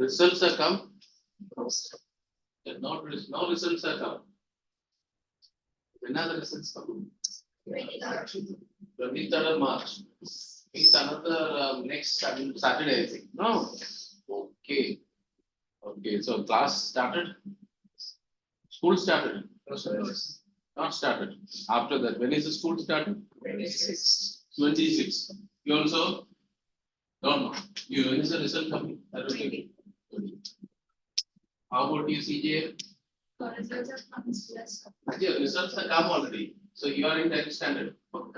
Results are come. No results are come. When are the results come? 23rd of March. It's another next Saturday, I think. No. Okay. Okay. So class started. School started. Not started. After that, when is the school started? 26. 26. You also don't know. You when is the result coming? How about you, CJ? Results are come already. So you are in 10th standard. So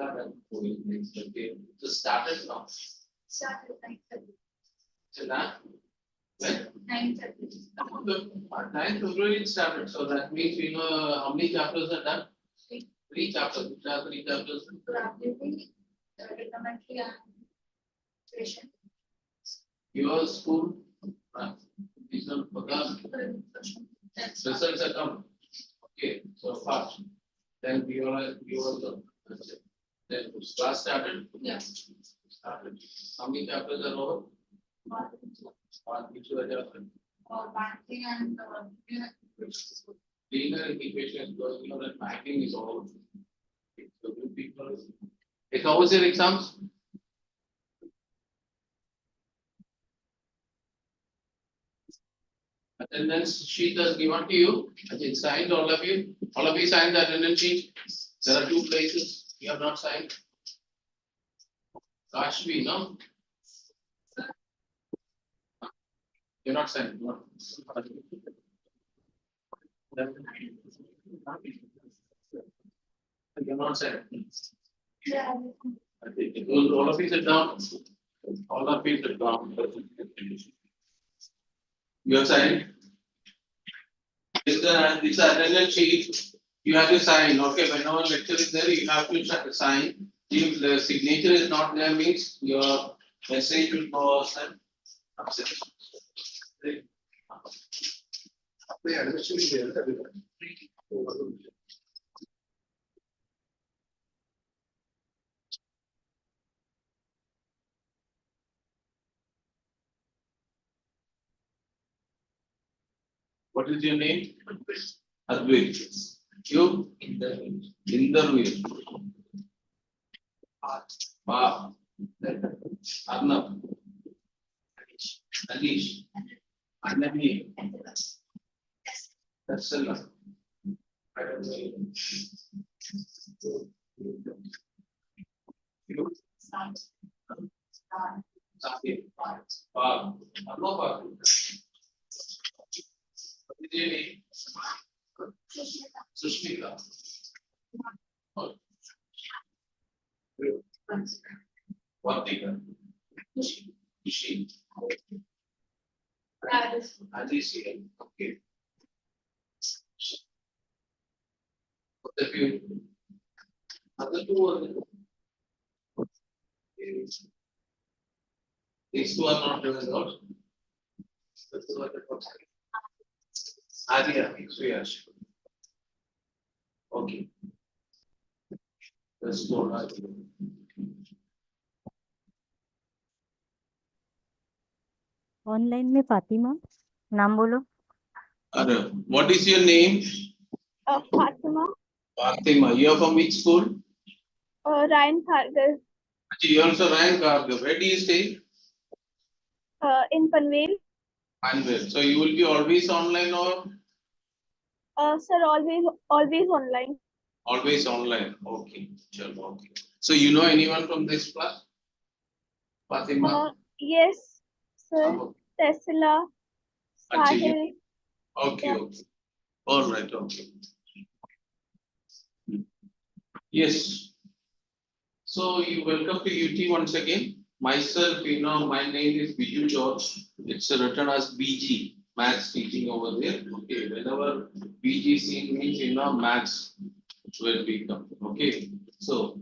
started now. Started 9:30. So that when? 9:30. 9th February it started. So that means you know how many chapters are done? 3. 3 chapters. Which are 3 chapters? Probability, trigonometry, and equation. Your school. These are results are come. Okay, so fast. Then you also. Then class started. Yeah. Started. How many chapters are over? One, which were chapter? Banking and Linear equation because you know that banking is all. So good people. Hey, how was your exams? Attendance sheet is given to you. I think signed all of you. All of you signed the attendance sheet. There are 2 places you have not signed. Kashvi, no? You're not signed. No. You're not signed. yeah. I think all of you sit down. All of you sit down. You are signed. This attendance sheet. You have to sign. Okay, whenever lecture is there, you have to sign. If the signature is not there, means your message will go outside. What is your name? Advait. You? Inderveer. Arnab. Anish. Annabi. Tarsala. I don't know. You? Sakib. Arnab. What is your name? Sushmita. Vartika. Kushi. Adisi. Okay. What the few? Other 2 are there. These 2 are not given out. Arya, Suyash. Okay. Let's go. Online में फातिमा नाम बोलो. What is your name? Fatima. Fatima. You are from which school? Ryan Khargar. You also Ryan Khargar. Where do you stay? In Panvel. Panvel. So you will be always online or? Sir, always online. Always online. Okay. Sure. Okay. So you know anyone from this class? Fatima? Yes, sir. Tesla. Achha, Sahil. Okay. Yeah. Okay. All right. Okay. Yes. So you welcome to UT once again. Myself, you know, my name is Biju George. It's written as BG, maths teaching over there. Okay, whenever BG seen means you know maths will become. Okay, so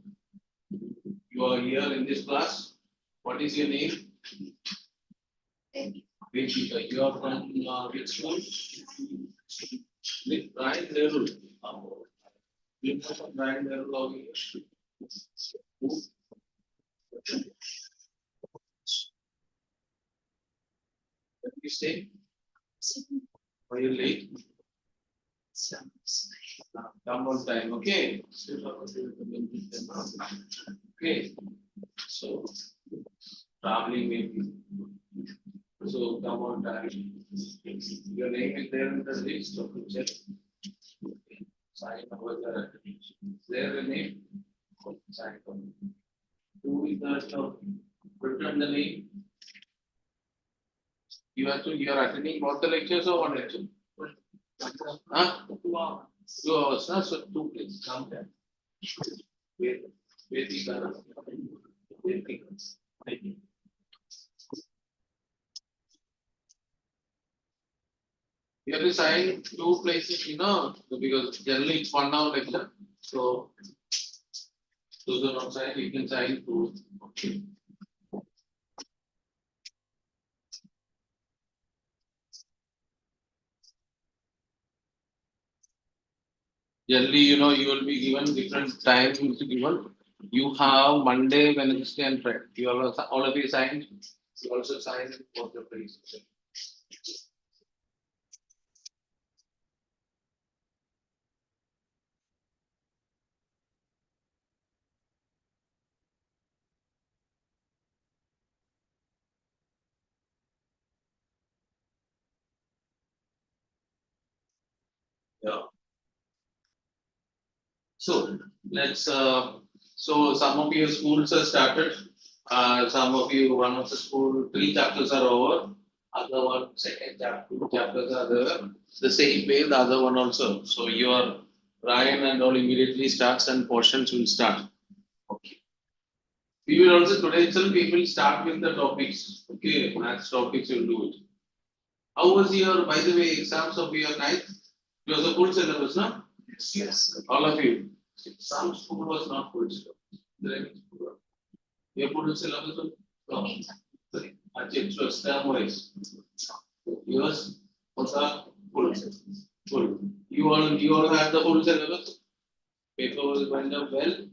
you are here in this class. What is your name? Vechika. You are from which school? With Brian Nerul. You know from Brian Nerul over here. You stay? Are you late? Come on time, okay? Okay, so traveling maybe. So come on time. Your name is there in the list of the check. Sign over there. Is there a name? Sign over. Who is the written the name? You are attending both the lectures or one lecture? Huh? 2 hours. 2 hours, huh? So 2 please come there. Wait, wait. You have to sign 2 places, because generally it's 1 hour lecture. So those are not signed, you can sign 2. Okay. Generally, you will be given different times given. You have Monday, Wednesday, and Friday. You all of you signed. You also signed for the place. Yeah. So let's. So some of your schools are started. Some of you, one of the school, 3 chapters are over. Other one, second chapter, 2 chapters are there. The same way, the other one also. So your Ryan and all immediately starts and portions will start. Okay. We will also today itself we will start with the topics. Okay, maths topics will do it. How was your, by the way, exams of your ninth? It was a full syllabus, no? Yes. All of you. Some school was not full syllabus. Your full syllabus was no. Sorry. It was term wise. Yours was a full. Full. You all had the full syllabus. Paper was went up well.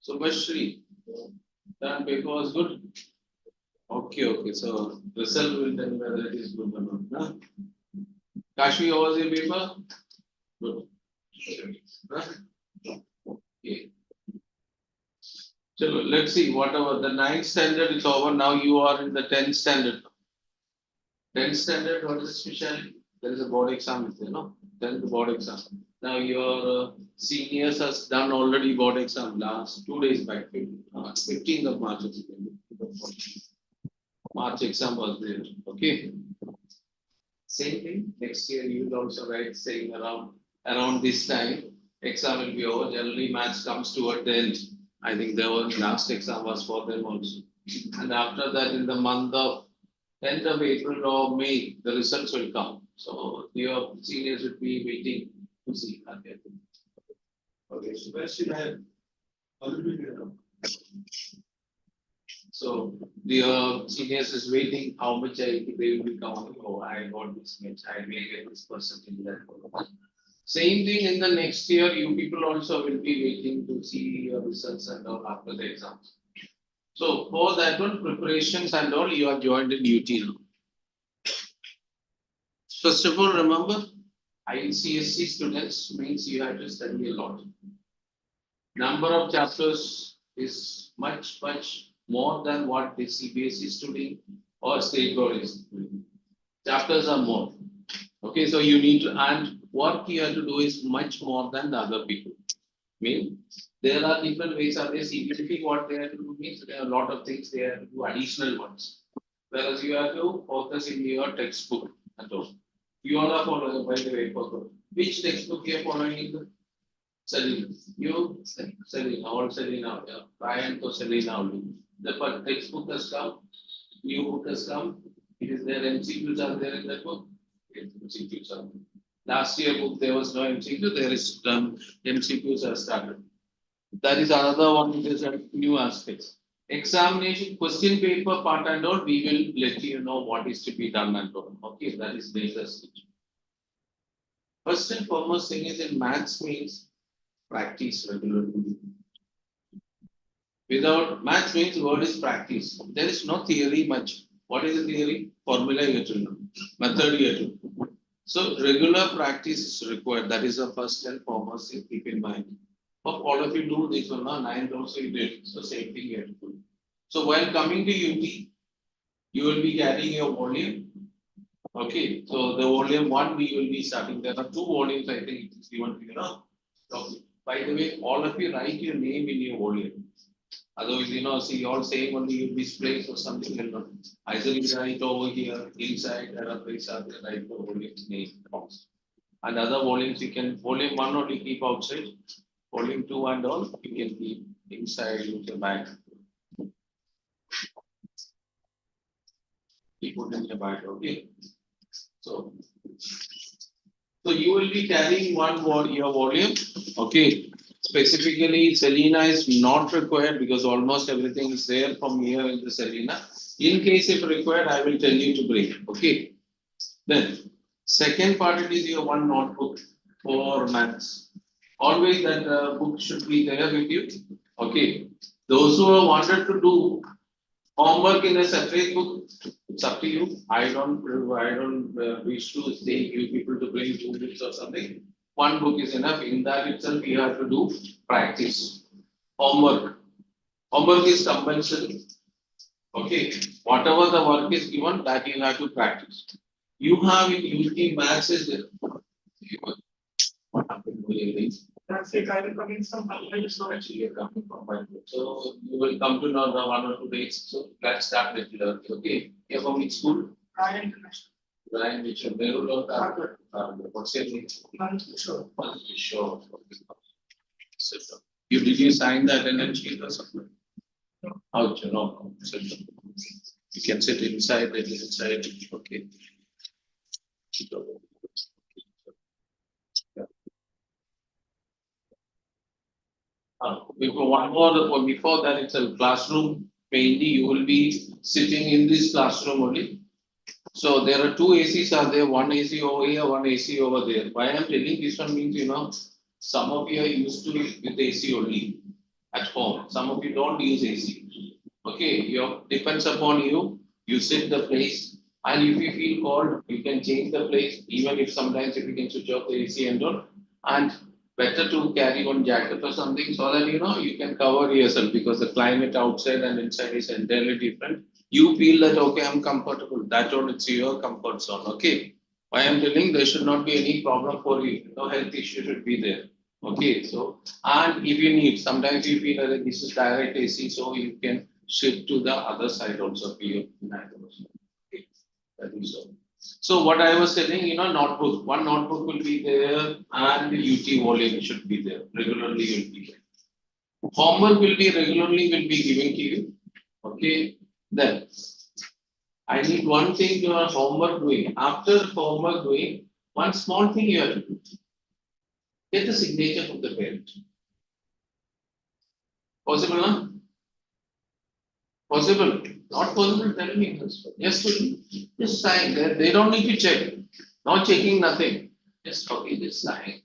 So Bashri, that paper was good. Okay. So result will tell whether it is good or not. Huh? Kashi, how was your paper? Good. Huh? Okay. So let's see, whatever the 9th standard is over. Now you are in the 10th standard. 10th standard, what is the specialty? There is a board exam, 10th board exam. Now your seniors has done already board exam last 2 days back, 15th of March. March exam was there. Okay. Same thing. Next year you will also write saying around this time exam will be over. Generally maths comes toward the end. I think the last exam was for them also. And after that in the month of 10th of April or May, the results will come. So your seniors will be waiting to see. Okay, so where should I already so the seniors is waiting how much they will be coming. Oh, I got this much. I may get this percentage that. Same thing in the next year. You people also will be waiting to see your results and all after the exams. So for that one preparations and all, you are joined in UT now. First of all, remember, ICSC students means you have to study a lot. Number of chapters is much more than what the CBSE student or state board is doing. Chapters are more. Okay, so you need to, and what you have to do is much more than the other people. Mean there are different ways. Are they CBSE? What they have to do means there are a lot of things they have to do additional ones. Whereas you have to focus in your textbook at all. You all are following, by the way, which textbook you are following? Selena. You, Selena, all Selena. Ryan to Selena only. The textbook has come, new book has come. It is there, MCQs are there in that book. MCQs are there. Last year book there was no MCQ, there is MCQs are started. That is another one, it is a new aspects. Examination, question paper part and all, we will let you know what is to be done and all. Okay, that is later stage. First and foremost thing is in maths means practice regularly. Without maths means word is practice. There is no theory much. What is the theory? Formula you have to know. Method you have to know. So regular practice is required. That is the first and foremost thing, keep in mind. Hope all of you do this one now, 9th also you did. So same thing you have to do. So while coming to UT, you will be carrying your volume. Okay, so the volume one we will be starting. There are two volumes, I think it is given to you now. So by the way, all of you write your name in your volume. Otherwise, see all saying only you displays or something will not. Either you write over here, inside, there are places are there, write the volume name. And other volumes you can, volume one only keep outside, volume two and all, you can keep inside with your bag. Keep it in your bag, okay? So you will be carrying your volume, okay? Specifically, Selena is not required because almost everything is there from here in the Selena. In case if required, I will tell you to bring, okay? Then, second part it is your one notebook for maths. Always that book should be there with you, okay? Those who have wanted to do homework in a separate book, it's up to you. I don't wish to say you people to bring two books or something. One book is enough. In that itself, you have to do practice. Homework. Homework is compulsory. Okay. Whatever the work is given, that you have to practice. You have in UT maths is there. What happened to you? That's it. I will come in some so actually you're coming from my group. So you will come to know the 1 or 2 days. So let's start with learning. Okay. You're from which school? Ryan International. Ryan, which are there or what's your name? Sure. Sure. You did you sign the attendance sheet or something? No. Out, no. You can sit inside, okay. Before that, it's a classroom. Mainly, you will be sitting in this classroom only. So there are two ACs are there, one AC over here, one AC over there. Why I'm telling this one means, some of you are used to it with AC only at home. Some of you don't use AC. Okay, depends upon you. You sit the place, and if you feel cold, you can change the place. Even if sometimes if you can switch off the AC and all, and better to carry one jacket or something so that you can cover yourself because the climate outside and inside is entirely different. You feel that okay, I'm comfortable. That all it's your comfort zone. Okay. Why I'm telling there should not be any problem for you. No health issue should be there. Okay. So and if you need, sometimes you feel that this is direct AC, so you can shift to the other side also for your okay. That is all. So what I was telling, notebook. One notebook will be there and the UT volume should be there. Regularly will be there. Homework will be regularly will be given to you. Okay. Then I need one thing to our homework doing. After homework doing, one small thing you have to do. Get the signature from the parent. Possible, no? Possible. Not possible, tell me. Yes, just sign. They don't need to check. Not checking nothing. Just okay, just sign.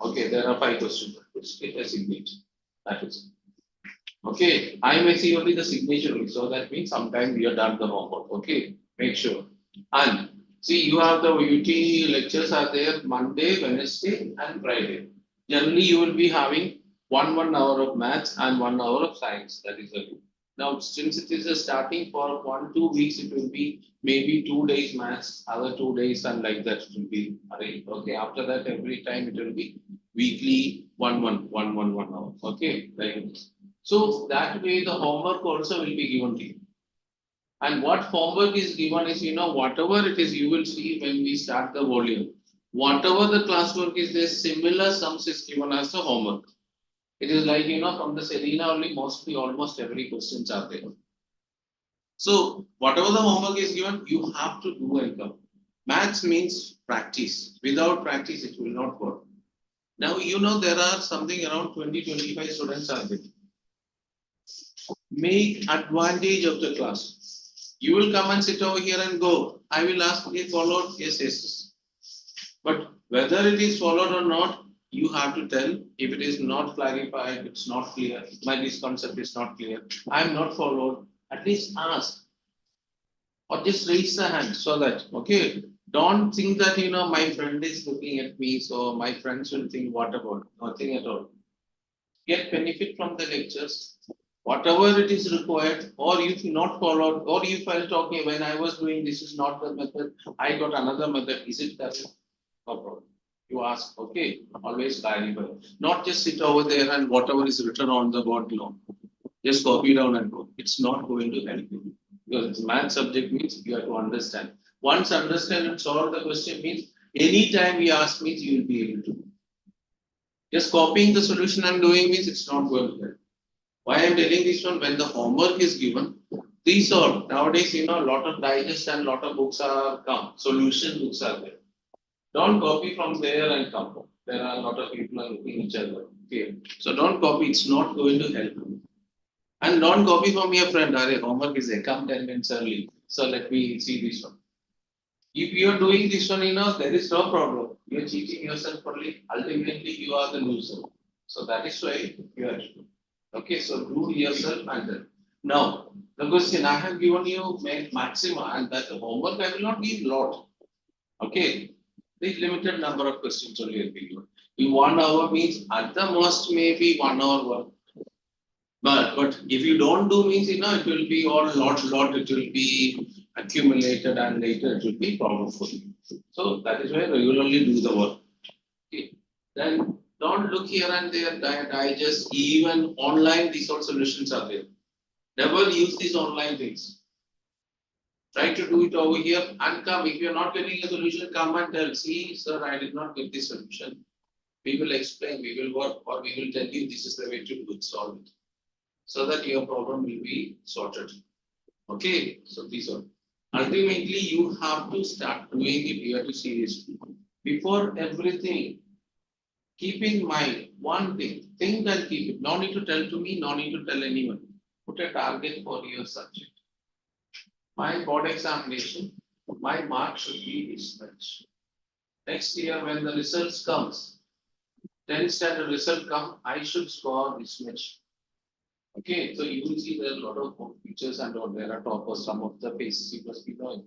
Okay, there are 5 questions. Just get a signature. That is it. Okay, I may see only the signature only, so that means sometime we have done the homework. Okay, make sure. And see, you have the UT lectures are there Monday, Wednesday, and Friday. Generally, you will be having one hour of maths and 1 hour of science. That is the now, since it is a starting for 1-2 weeks, it will be maybe 2 days maths, other 2 days, and like that it will be arranged. Okay, after that, every time it will be weekly 1 hour. Okay, like this. So that way the homework also will be given to you. And what homework is given is, whatever it is, you will see when we start the volume. Whatever the classwork is, there similar sums is given as the homework. It is like, from the Selena only mostly almost every questions are there. So whatever the homework is given, you have to do and come. Maths means practice. Without practice, it will not work. Now, there are something around 20-25 students are there. Make advantage of the class. You will come and sit over here and go. I will ask, it followed? Yes. But whether it is followed or not, you have to tell. If it is not clarified, it's not clear, this concept is not clear, I am not followed, at least ask. or just raise the hand so that, okay, don't think that, my friend is looking at me, so my friends will think what about, nothing at all. Get benefit from the lectures, whatever it is required, or if you not followed, or you felt, okay, when I was doing this is not the method, I got another method, is it that? No problem. You ask, okay, always clarify. Not just sit over there and whatever is written on the board, just copy down and go. It's not going to help you. Because it's math subject means you have to understand. Once understand and solve the question means anytime we ask means you will be able to. Just copying the solution and doing means it's not going to help. Why I'm telling this one, when the homework is given, these are nowadays, a lot of digest and lot of books are come, solution books are there. Don't copy from there and come. There are a lot of people are looking each other. Okay. So don't copy, it's not going to help. And don't copy from your friend. Are homework is there, come 10 minutes early. So let me see this one. If you are doing this one, there is no problem. You are cheating yourself only. Ultimately, you are the loser. So that is why you are. Okay, so do yourself and then. Now, the question I have given you maximum and that homework I will not give lot. Okay, the limited number of questions only will be given. In 1 hour means at the most maybe 1 hour work. But if you don't do means it will be all lot it will be accumulated and later it will be problem for you. So that is why regularly do the work. Okay. Then don't look here and there, digest, even online, these all solutions are there. Never use these online things. Try to do it over here and come. If you're not getting a solution, come and tell, see, sir, I did not get this solution. We will explain, we will work, or we will tell you this is the way to do it, solve it. So that your problem will be sorted. Okay, so these are. Ultimately, you have to start doing it, you have to seriously. Before everything, keep in mind one thing, think and keep it. No need to tell to me, no need to tell anyone. Put a target for your subject. My board examination, my mark should be this much. Next year, when the results comes, 10th standard result come, I should score this much. Okay, so you will see there are a lot of features and all. There are toppers, some of the faces you must be knowing.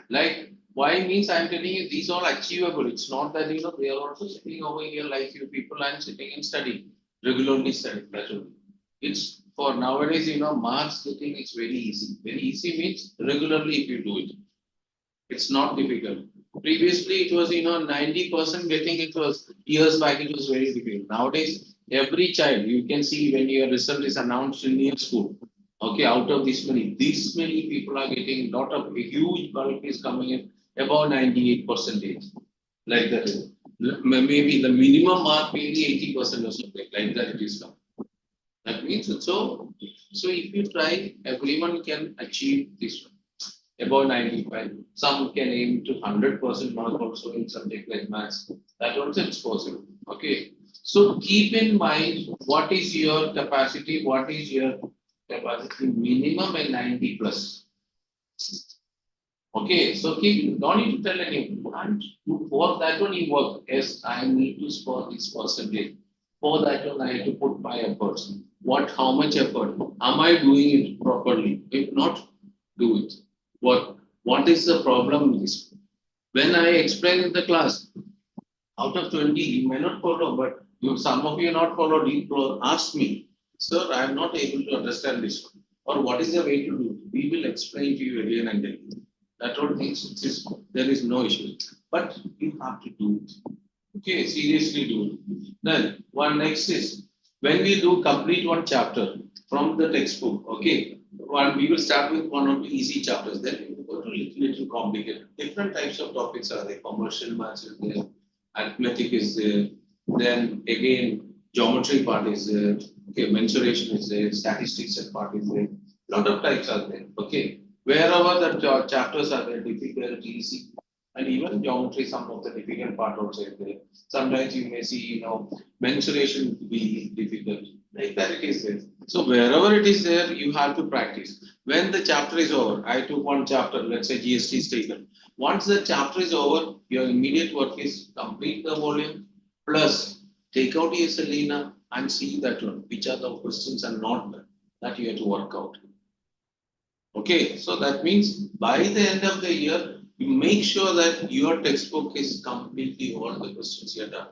Like, why means I'm telling you these are achievable. It's not that they are also sitting over here like you people and sitting and studying, regularly studying. That's all. It's for nowadays, marks getting is very easy. Very easy means regularly if you do it. It's not difficult. Previously, it was 90% getting it was years back. It was very difficult. Nowadays, every child you can see when your result is announced in your school. Okay, out of this many people are getting lot of a huge bulk is coming in about 98%. Like that. Maybe the minimum mark maybe 80% or something like that it is coming. That means so. So if you try, everyone can achieve this one above 95. Some can aim to 100% mark also in subject like maths. That also is possible. Okay. So keep in mind what is your capacity, what is your capacity minimum and 90 plus. Okay, so keep don't need to tell anyone. And for that one you work. Yes, I need to score this percentage. For that one, I have to put my efforts. How much effort? Am I doing it properly? If not, do it. What is the problem with this? When I explain in the class, out of 20, you may not follow, but some of you not followed, you ask me, sir, I am not able to understand this one. Or what is the way to do? We will explain to you again and again. That all things, there is no issue. But you have to do it. Okay, seriously do it. Then one next is when we do complete one chapter from the textbook. Okay, we will start with one or two easy chapters. Then we will go to little complicated. Different types of topics are there. Commercial maths is there, arithmetic is there. Then again, geometry part is there. Okay, mensuration is there. Statistics part is there. Lot of types are there. Okay, wherever the chapters are there, difficult, easy, and even geometry, some of the difficult part also is there. Sometimes you may see, mensuration to be difficult. Like that it is there. So wherever it is there, you have to practice. When the chapter is over, I took one chapter, let's say GST statement. Once the chapter is over, your immediate work is complete the volume, plus take out your Selena and see that one, which are the questions are not that you have to work out. Okay, so that means by the end of the year, you make sure that your textbook is completely all the questions you are done.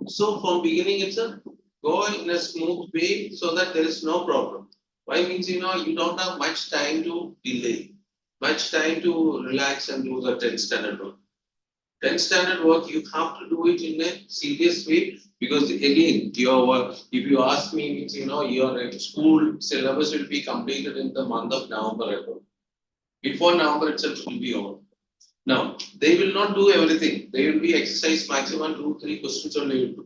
So from beginning itself, go in a smooth way so that there is no problem. Why means you don't have much time to delay, much time to relax and do the 10th standard work. 10th standard work, you have to do it in a serious way because again, your work, if you ask me, means your school syllabus will be completed in the month of November. Before November itself will be over. Now, they will not do everything. They will be exercise maximum 2, 3 questions only.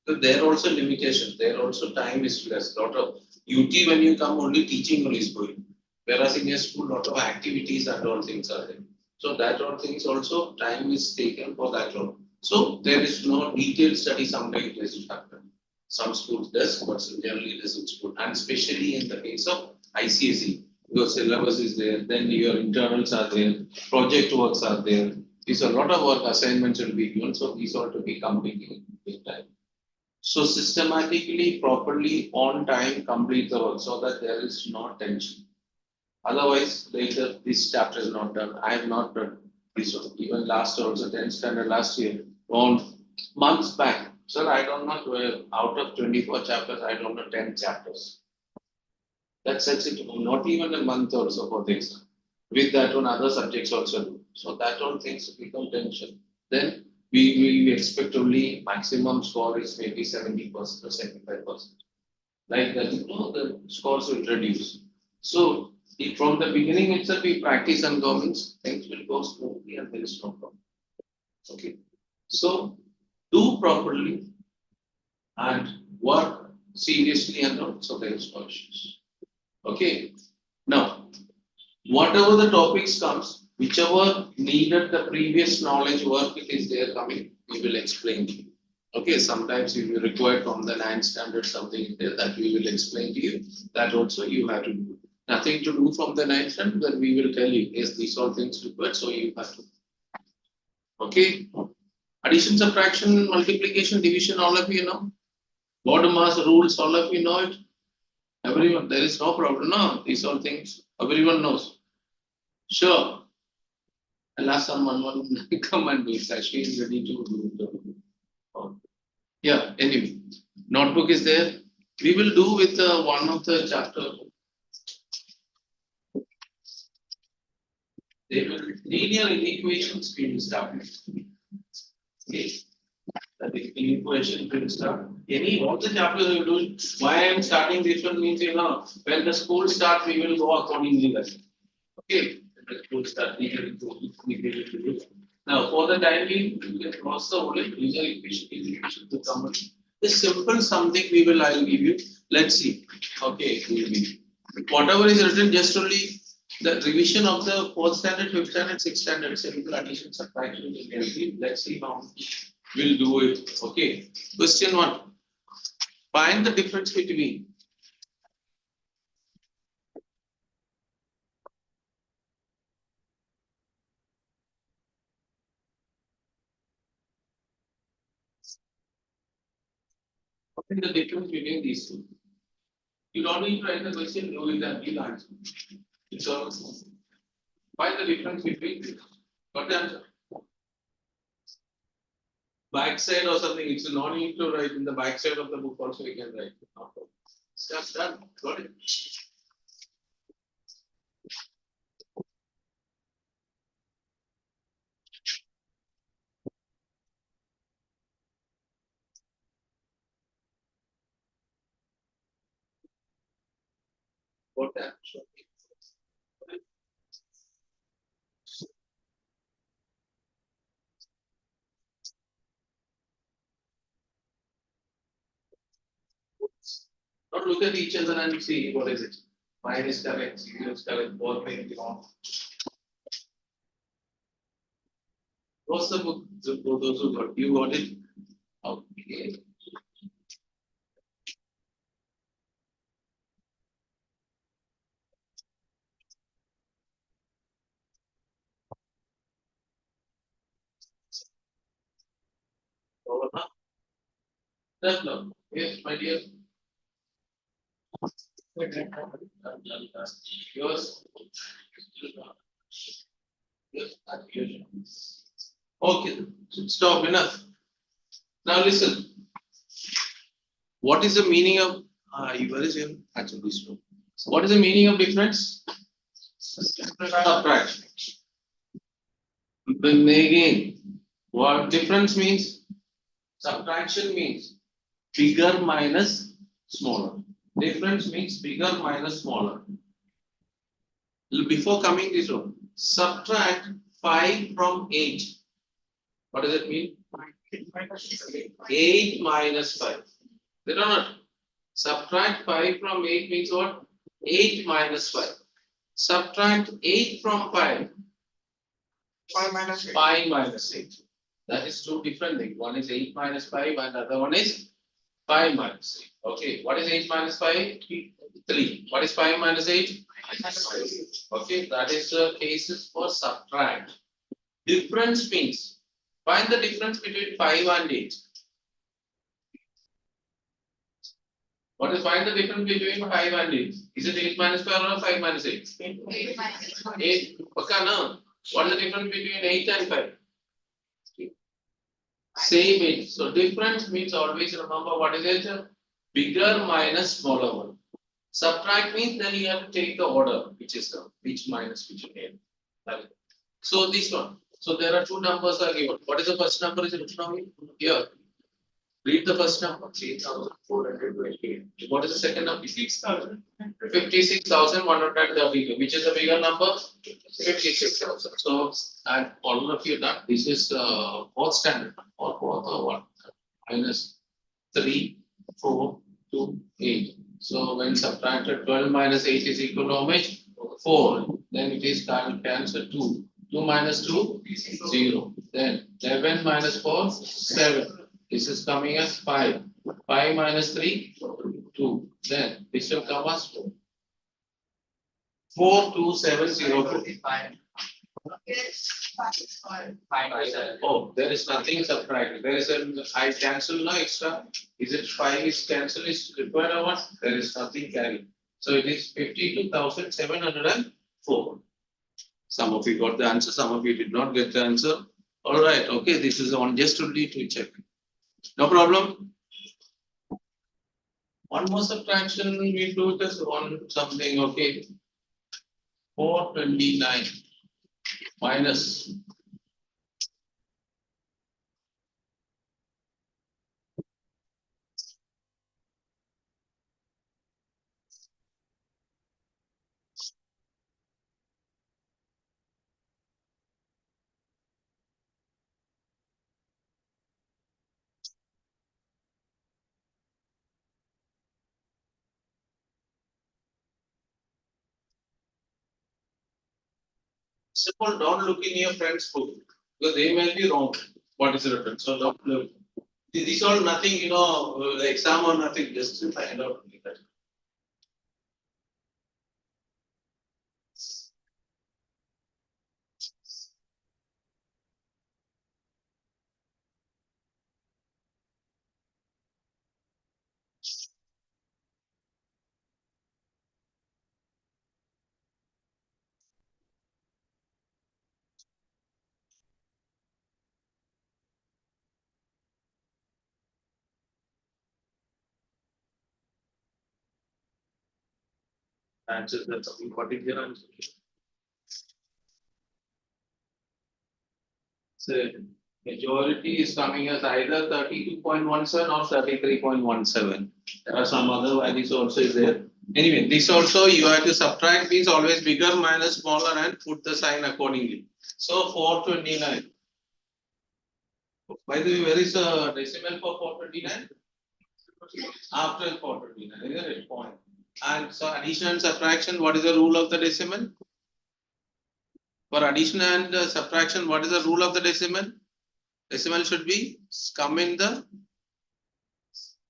So there are also limitations. There also time is less. Lot of UT when you come only teaching only is going. Whereas in a school, lot of activities and all things are there. So that all things also time is taken for that all. So there is no detailed study sometimes doesn't happen. Some schools does, but generally it doesn't school. And especially in the case of ICSE, your syllabus is there, then your internals are there, project works are there. There's a lot of work assignments will be given, so these are to be completed in time. So systematically, properly, on time, complete the work so that there is no tension. Otherwise, later this chapter is not done. I have not done this one. Even last also 10th standard last year, on months back. Sir, I don't know where out of 24 chapters, I don't know 10 chapters. That sets it not even a month or so for the exam. With that one, other subjects also do. So that all things become tension. Then we expect only maximum score is maybe 70% or 75%. Like that, the scores will reduce. So if from the beginning itself we practice and governments, things will go smoothly and there is no problem. Okay. So do properly and work seriously and all, so there is no issues. Okay. Now, whatever the topics comes, whichever needed the previous knowledge work it is there coming, we will explain to you. Okay, sometimes if you require from the 9th standard something there that we will explain to you, that also you have to do. Nothing to do from the 9th standard, then we will tell you, yes, these are things required, so you have to. Okay, addition, subtraction, multiplication, division, all of you know. Bottom mass rules, all of you know it. Everyone, there is no problem, no, these all things, everyone knows. Sure. I'll ask someone one come and do it. She is ready to do it. Yeah, anyway, notebook is there. We will do with one of the chapter. They will linear inequations we will start with. Okay. The inequation will start. Any all the chapters we will do. Why I am starting this one means when the school starts, we will go accordingly. Okay. The school start we will do. Now, for the time being, we can cross the whole linear equation to come. This simple something we will I will give you. Let's see. Okay, whatever is written, just only the revision of the 4th standard, 5th standard, 6th standard, simple addition, subtraction. Let's see how we'll do it. Okay. Question 1. Find the difference between these two. You don't need to write the question, do it and we'll answer. It's all. Find the difference between what the answer? Backside or something, it's not need to write in the backside of the book also we can write. It's just done. Got it? What the answer? Not look at each other and see what is it. Mine is correct, zero is correct, both may be wrong. What's the book? Those who got you got it? Okay. Over now. That's no. Yes, my dear. Yours. Okay, stop, enough. Now listen. What is the meaning of where is your actually this room? What is the meaning of difference? Subtraction. Then again, what difference means? Subtraction means bigger minus smaller. Difference means bigger minus smaller. Before coming this one, subtract 5 from 8. What does it mean? 8 minus 5. They don't know. Subtract 5 from 8 means what? 8 minus 5. Subtract 8 from 5. 5 minus 8. That is two different things. One is 8 minus 5 and the other one is 5 minus 8. Okay, what is 8 minus 5? 3. What is 5 minus 8? Okay, that is the cases for subtract. Difference means find the difference between 5 and 8. What is find the difference between 5 and 8? Is it 8 minus 5 or 5 minus 8? 8 minus 5. 8. Okay, no. What is the difference between 8 and 5? Same 8. So difference means always remember what is it? Bigger minus smaller one. Subtract means then you have to take the order, which is which minus which again. So this one. So there are two numbers are given. What is the first number is written on here? Read the first number. 3,428. What is the second number? 56,132. Which is the bigger number? 56,000. So and all of you done. This is fourth standard or fourth or what? Minus 3, 4, 2, 8. So when subtracted 12 minus 8 is equal to how much? 4. Then it is cancelled 2. 2 minus 2, 0. Then 11 minus 4, 7. This is coming as 5. 5 minus 3, 2. Then this will come as 4. 42704. Oh, there is nothing subtracted. There is I cancel no extra. Is it 5 is cancelled? Is required or what? There is nothing carried. So it is 52,704. Some of you got the answer, some of you did not get the answer. All right, okay, this is on just only to check. No problem. One more subtraction, we do this on something, okay. 429 minus simple, don't look in your friend's book because they may be wrong. What is written? So don't look. These all nothing, the exam or nothing, just to find out. Answer that. What is your answer? So majority is coming as either 32.17 or 33.17. There are some other values also is there. Anyway, this also you have to subtract means always bigger minus smaller and put the sign accordingly. So 429. By the way, where is the decimal for 429? After 429, isn't it? Point. And so addition and subtraction, what is the rule of the decimal? For addition and subtraction, what is the rule of the decimal? Decimal should be come in the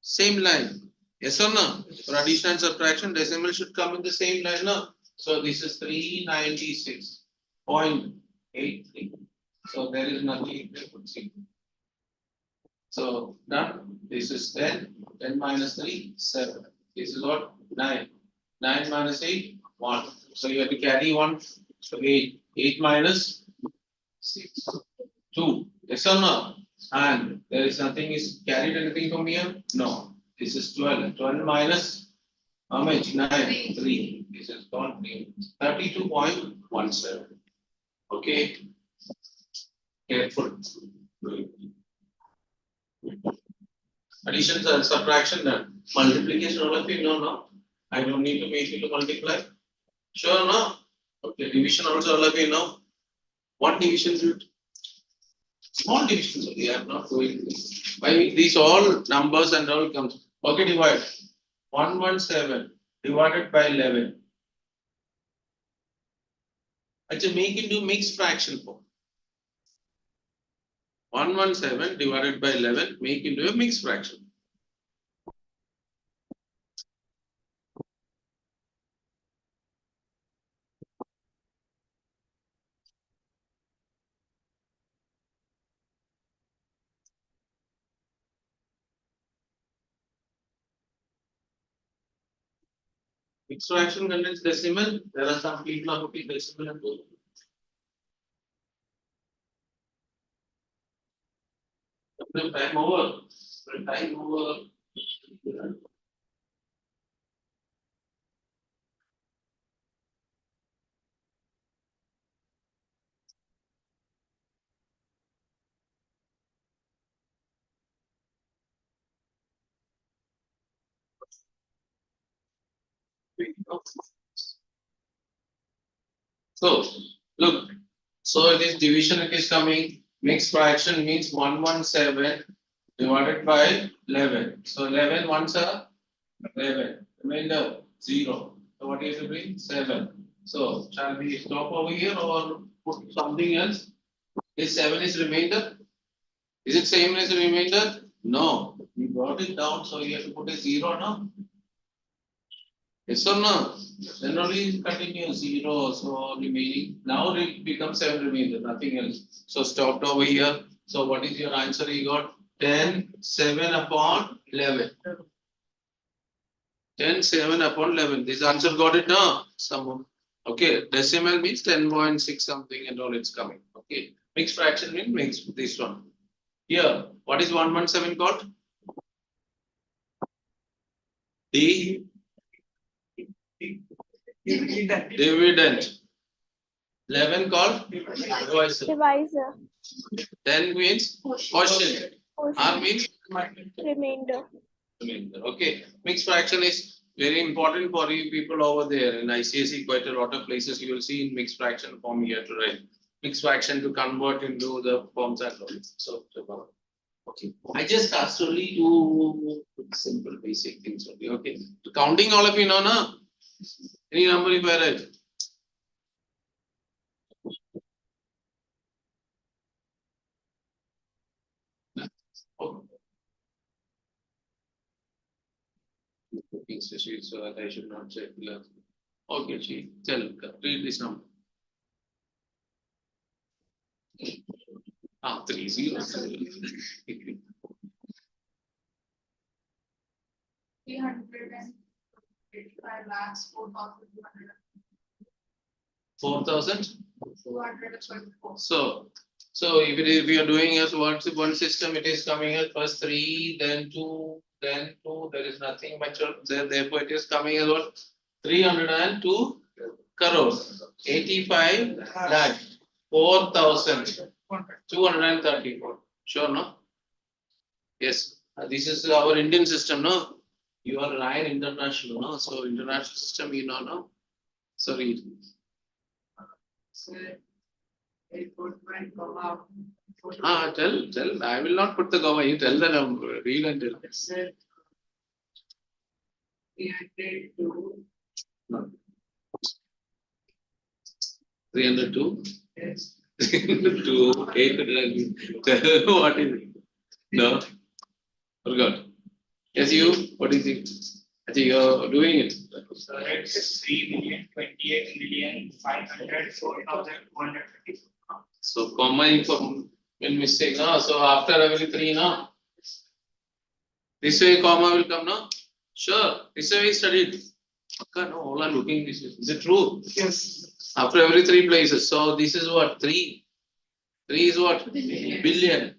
same line. Yes or no? For addition and subtraction, decimal should come in the same line. No? So this is 396.83. So there is nothing. So done. This is 10. 10 minus 3, 7. This is what? 9. 9 minus 8, 1. So you have to carry 1. So 8. 8 minus 6. 2. Yes or no? And there is nothing is carried anything from here? No. This is 12. 12 minus how much? 9. 3. This is called 32.17. Okay. Careful. Addition and subtraction done. Multiplication all of you know, no? I don't need to make you to multiply. Sure, no? Okay, division also all of you know. What division do it? Small divisions only. I am not going. Why these all numbers and all comes. Okay, divide. 117 divided by 11. Actually, make into mixed fraction form. 117 divided by 11, make into a mixed fraction. Mixed fraction contains decimal. There are some people who put decimal and both. Time over. Time over. So look, so this division it is coming. Mixed fraction means 117 divided by 11. So 11 ones are 11. Remainder 0. So what is it bring? 7. So shall we stop over here or put something else? This 7 is remainder. Is it same as remainder? No. We brought it down, so you have to put a 0 now. Yes or no? Then only continue 0, so remaining. Now it becomes 7 remainder, nothing else. So stopped over here. So what is your answer you got? 10, 7 upon 11. 10, 7 upon 11. This answer got it now? Some. Okay, decimal means 10.6 something and all it's coming. Okay, mixed fraction means mixed this one. Here, what is 117 called? Dividend. 11 called divisor. Divisor. 10 means quotient. R means Remainder. remainder. Okay, mixed fraction is very important for you people over there in ICSE. Quite a lot of places you will see in mixed fraction form here to write. Mixed fraction to convert into the forms and all. So, okay. I just asked only to simple basic things only. Okay. Counting all of you know, no? Any number if I write? Oh. So that I should not say. Okay, she tell read this number. 3 0. 385 lakhs 4,000. 4,224. So if we are doing as one system, it is coming as first 3, then 2, then 2. There is nothing much there. Therefore, it is coming as what 302 crores. 85 lakh 4,234. Sure, no? Yes. This is our Indian system, no? You are Ryan International, no? So international system, you know, no? Sorry. Tell. I will not put the comma. You tell the number. Read and tell. 302. Yes. 302. 800. Tell what is it? No. Forgot. Yes, you. What is it? I think you are doing it. So it's 3,028,504,150. So comma inform will mistake. No? So after every 3, no? This way comma will come, no? Sure. This way we studied. Okay, no, all are looking this way. Is it true? Yes. After every 3 places. So this is what? 3. 3 is what? Billion.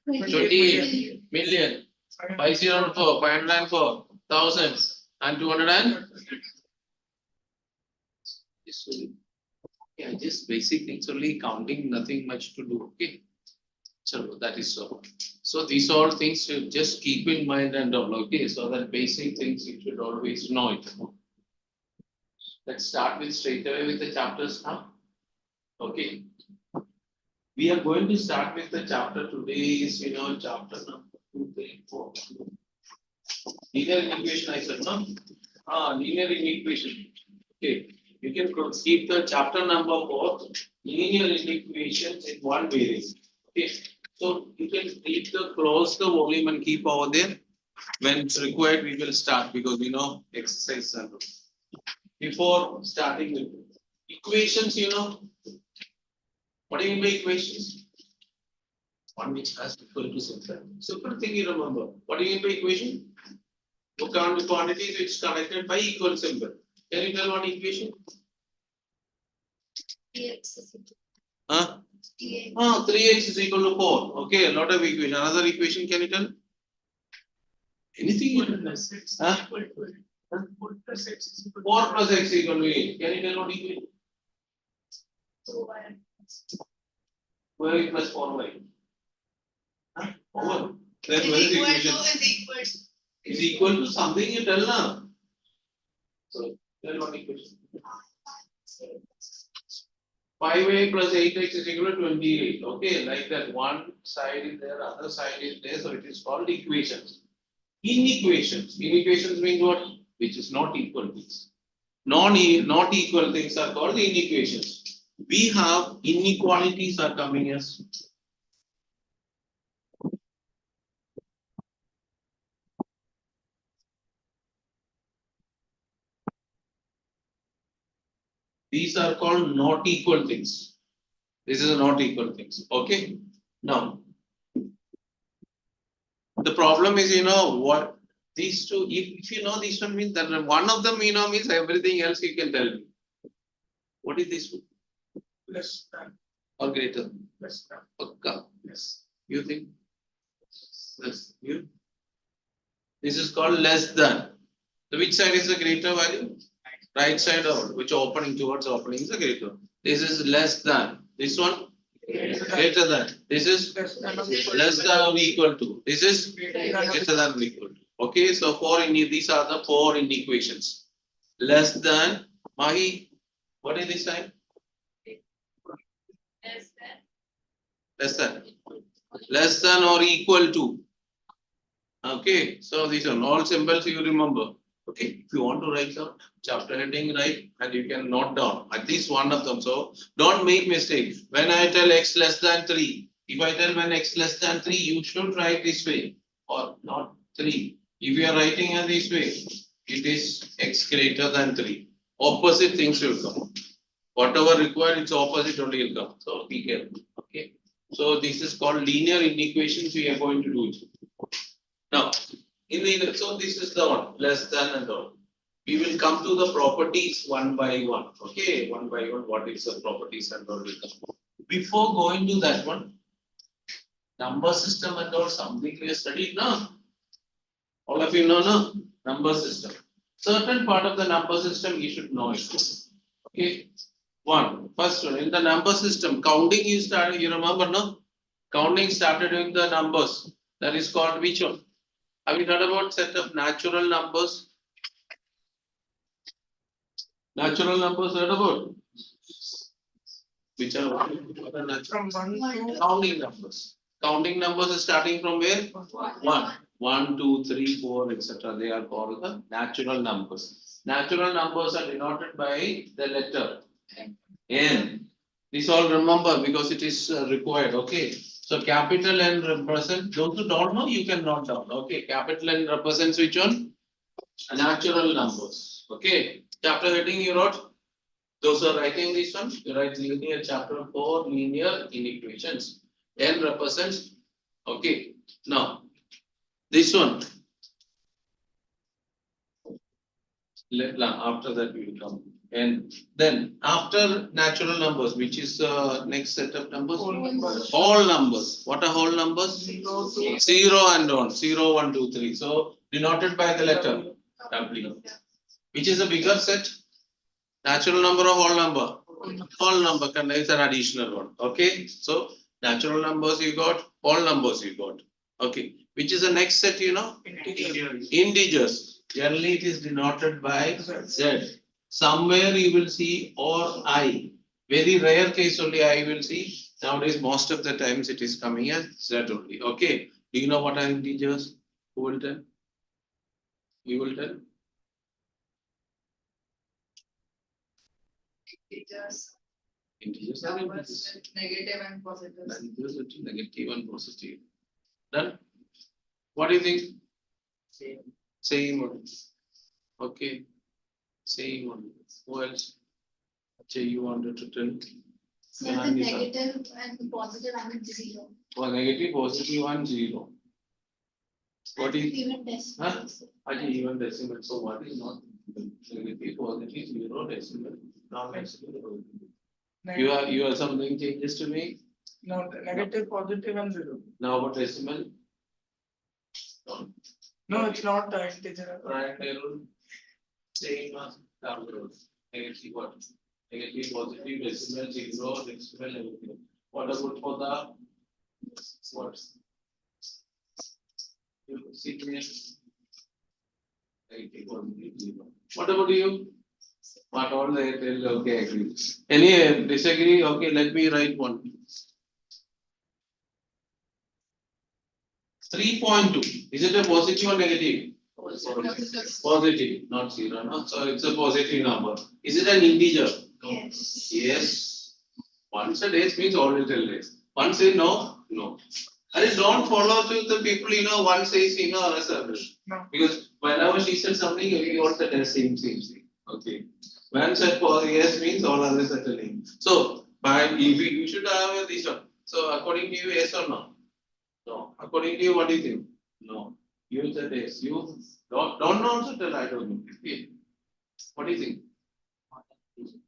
28 million. 504, 504, 1000, and 200 and this will, yeah, just basic things only, counting, nothing much to do. Okay. So that is so. So these all things you just keep in mind and all. Okay. So that basic things you should always know it. Let's start with straight away with the chapters now. Okay. We are going to start with the chapter today is, chapter number 2, 3, 4. Linear inequation, I said, no? Linear inequation. Okay. You can keep the chapter number 4, linear inequations in one variable. Okay. So you can close the volume and keep over there. When it's required, we will start because exercise. Before starting with equations, what do you mean by equations? One which has equal to simple. Simple thing you remember. What do you mean by equation? Look on the quantities which is connected by equal symbol. Can you tell what equation? Huh? 3x is equal to 4. Okay, a lot of equation. Another equation, can you tell? Anything you can tell. 4 plus x equal to 8. Can you tell what equation? 2y plus 4y. Over. Then where is the equation? Is equal to something you tell now. So tell what equation. 5a plus 8x is equal to 28. Okay, like that one side is there, other side is there, so it is called equations. Inequations. Inequations means what? Which is not equal things. Not equal things are called inequations. We have inequalities are coming as these are called not equal things. This is not equal things. Okay. Now, the problem is, what these two, if you know these one means that one of them, means everything else you can tell me. What is this one? Less than. Or greater? Less than. Okay. Yes. You think? Less. You? This is called less than. So which side is the greater value? Right side or which opening towards opening is the greater. This is less than. This one? Greater than. This is less than or equal to. This is greater than or equal to. Okay, so these are the 4 inequations. Less than, Mahi, what is this time? Less than or equal to. Okay, so these are all symbols you remember. Okay, if you want to write some chapter heading, write, and you can note down at least one of them. So don't make mistake. When I tell x less than 3, if I tell when x less than 3, you should write this way or not 3. If you are writing in this way, it is x greater than 3. Opposite things will come. Whatever required, its opposite only will come. So be careful. Okay. So this is called linear inequations. We are going to do it. Now, so this is the one, less than and all. We will come to the properties one by one. Okay, one by one, what is the properties and all will come. Before going to that one, number system and all, something we have studied now. All of you know, no? Number system. Certain part of the number system you should know it. Okay. First one, in the number system, counting you started, you remember, no? Counting started with the numbers. That is called which one? Have you heard about set of natural numbers? Natural numbers heard about? Which are what? From 1 to Counting numbers. Counting numbers is starting from where? 1. 1, 2, 3, 4, etc. They are called the natural numbers. Natural numbers are denoted by the letter N. This all remember because it is required. Okay. So capital N represents, those who don't know, you can note down. Okay. Capital N represents which one? Natural numbers. Okay. Chapter heading you wrote. Those are writing this one. You write linear chapter 4 linear inequations. N represents. Okay. Now this one. After that we will come. And then after natural numbers, which is the next set of numbers? Whole numbers. Whole numbers. What are whole numbers? 0 to 0 and on. 0, 1, 2, 3. So denoted by the letter W. Which is a bigger set? Natural number or whole number? Whole number is an additional one. Okay. So natural numbers you got, whole numbers you got. Okay. Which is the next set, you know? Integers. Generally it is denoted by Z. Somewhere you will see or I. Very rare case only I will see. Nowadays most of the times it is coming as Z only. Okay. Do you know what are integers? Who will tell? You will tell? Integers, Integers are numbers integers. with negative and positive. Numbers with negative and positive. Done? What do you think? Same one. Okay. Same one. Who else? Achha, you wanted to tell? So the Behind this one. negative and positive and 0. For negative, positive, and 0. What is Even decimal. Achha, even decimal? So what is not negative, positive, 0, decimal, non-decimal? You have something changes to make? No, negative, positive, and 0. Now what decimal? No. No, it's not integer. Right arrow. Same as numbers. Negative what? Negative, positive, decimal, 0, decimal, everything. What about for the what? You see to me. Negative, positive, 0. What about you? What all they tell? Okay, agree. Any disagree? Okay, let me write one. 3.2. Is it a positive or negative? Positive, not 0. No? So it's a positive number. Is it an integer? Yes. Yes. Once a day means all little days. One say no, no. And don't follow to the people, one says, as a No. because whenever she said something, we all said the same. Okay. When said yes means all others are telling. So, you should have this one. So, according to you, yes or no? No. According to you, what do you think? No. You said yes. You don't also tell I don't know. Okay. What do you think?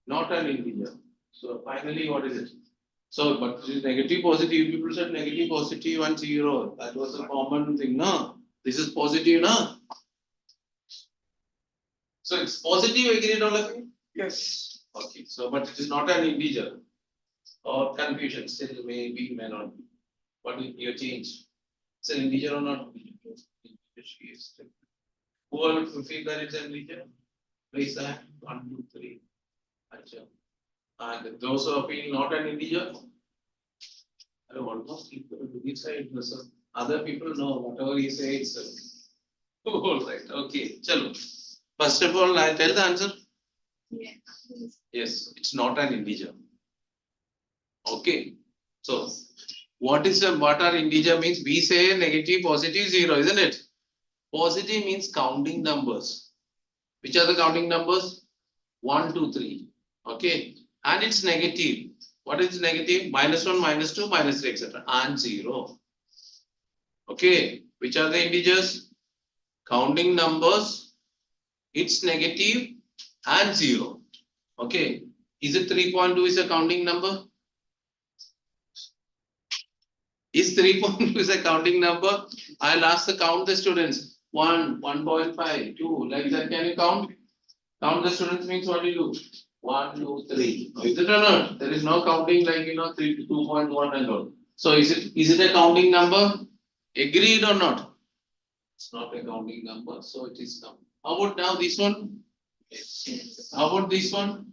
Not an integer. So finally, what is it? So, but it is negative, positive. People said negative, positive, and 0. That was a common thing, no? This is positive, no? So it's positive, agreed all of you? Yes. Okay. So, but it is not an integer. Or confusion still may be, may not be. What is your change? It's an integer or not? Who will feel that it's an integer? Raise the hand. 1, 2, 3. Achha. And those who feel not an integer, I almost equal to this side. So other people know whatever he says. All right. Okay. Chalo. First of all, I tell the answer. Yes. Yes, it's not an integer. Okay. So what are integer means? We say negative, positive, 0, isn't it? Positive means counting numbers. Which are the counting numbers? 1, 2, 3. Okay. And it's negative. What is negative? -1, -2, -3, etc. And 0. Okay. Which are the integers? Counting numbers. It's negative and 0. Okay. Is it 3.2 is a counting number? Is 3.2 is a counting number? I'll ask the count the students. 1, 1.5, 2. Like that, can you count? Count the students means what do you do? 1, 2, 3. Is it or not? There is no counting like 3 to 2.1 and all. So is it a counting number? Agreed or not? It's not a counting number, so it is counting. How about now this one? How about this one?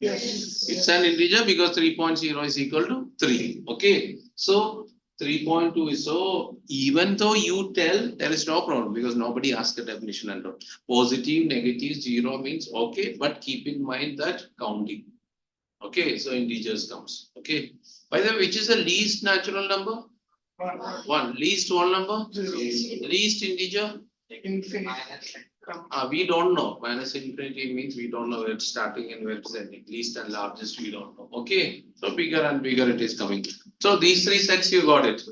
Yes. It's an integer because 3.0 is equal to 3. Okay. So 3.2 is so even though you tell there is no problem because nobody asked the definition and all. Positive, negative, 0 means okay, but keep in mind that counting. Okay, so integers comes. Okay. By the way, which is the least natural number? 1. Least whole number? 0. Least integer? Infinite. We don't know. Minus infinity means we don't know where it's starting and where it's ending. Least and largest we don't know. Okay. So bigger and bigger it is coming. So these 3 sets you got it.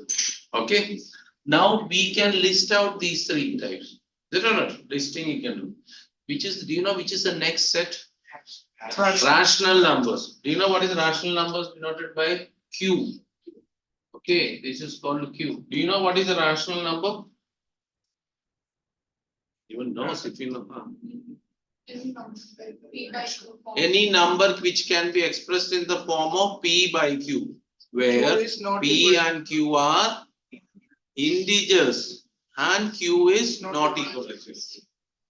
Okay. Now we can list out these 3 types. Is it or not? Listing you can do. Which is, do you know which is the next set? Fraction. Rational numbers. Do you know what is rational numbers denoted by Q? Okay, this is called Q. Do you know what is a rational number? Even knows if you know. Any number which can be expressed in the form of P by Q, where Q is not P equal. and Q are integers and Q is Not not equal. equal to Q.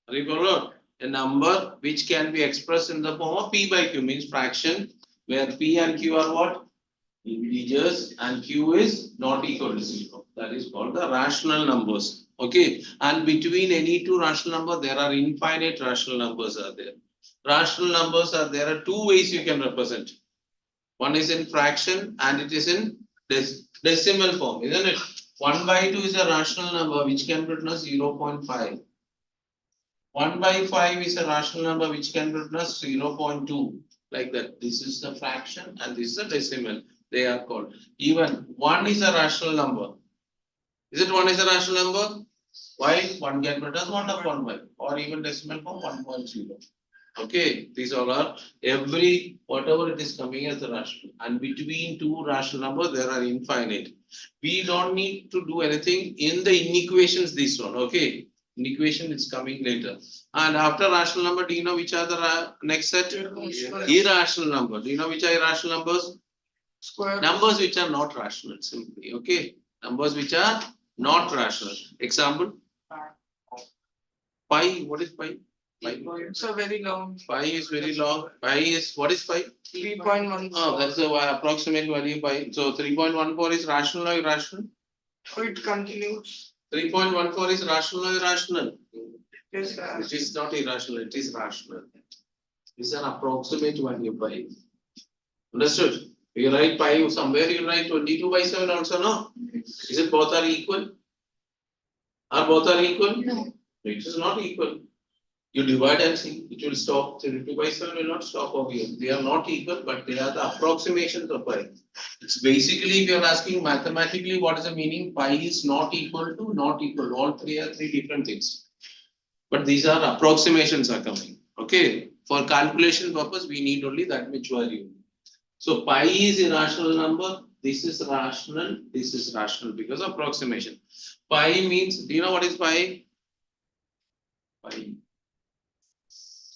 Are you followed? A number which can be expressed in the form of P by Q means fraction, where P and Q are what? Integers and Q is not equal to 0. That is called the rational numbers. Okay, and between any two rational numbers, there are infinite rational numbers are there. Rational numbers are, there are two ways you can represent. One is in fraction and it is in decimal form, isn't it? 1 by 2 is a rational number which can be written as 0.5. 1 by 5 is a rational number which can be written as 0.2. Like that. This is the fraction and this is the decimal. They are called. Even 1 is a rational number. Is it 1 is a rational number? Why? 1 can be written as 1 upon 5 or even decimal form 1.0. Okay, these all are whatever it is coming as the rational, and between two rational numbers there are infinite. We don't need to do anything in the inequations. This one, okay. Inequation is coming later. And after rational number, do you know which are the next set? Irrational number. Do you know which are irrational numbers? Square. Numbers which are not rational, simply. Okay, numbers which are not rational. Example. Pi. What is pi? Pi. It's a very long. Pi is very long. Pi is, what is pi? 3.1. Oh, that's the approximate value pi. So 3.14 is rational or irrational? So it continues. 3.14 is rational or irrational? Yes, It is not irrational, it is rational. It's an approximate value pi. Understood? You write pi somewhere, you write 22 by 7 also, no? Is it both are equal? Are both are equal? No. It is not equal. You divide and see, it will stop. 22 by 7 will not stop over here. They are not equal, but they are the approximations of pi. It's basically, if you are asking mathematically, what is the meaning? Pi is not equal to not equal. All three are three different things. But these are approximations are coming. Okay. For calculation purpose, we need only that much value. So pi is a rational number. This is rational. This is rational because of approximation. Pi means, do you know what is pi? Pi.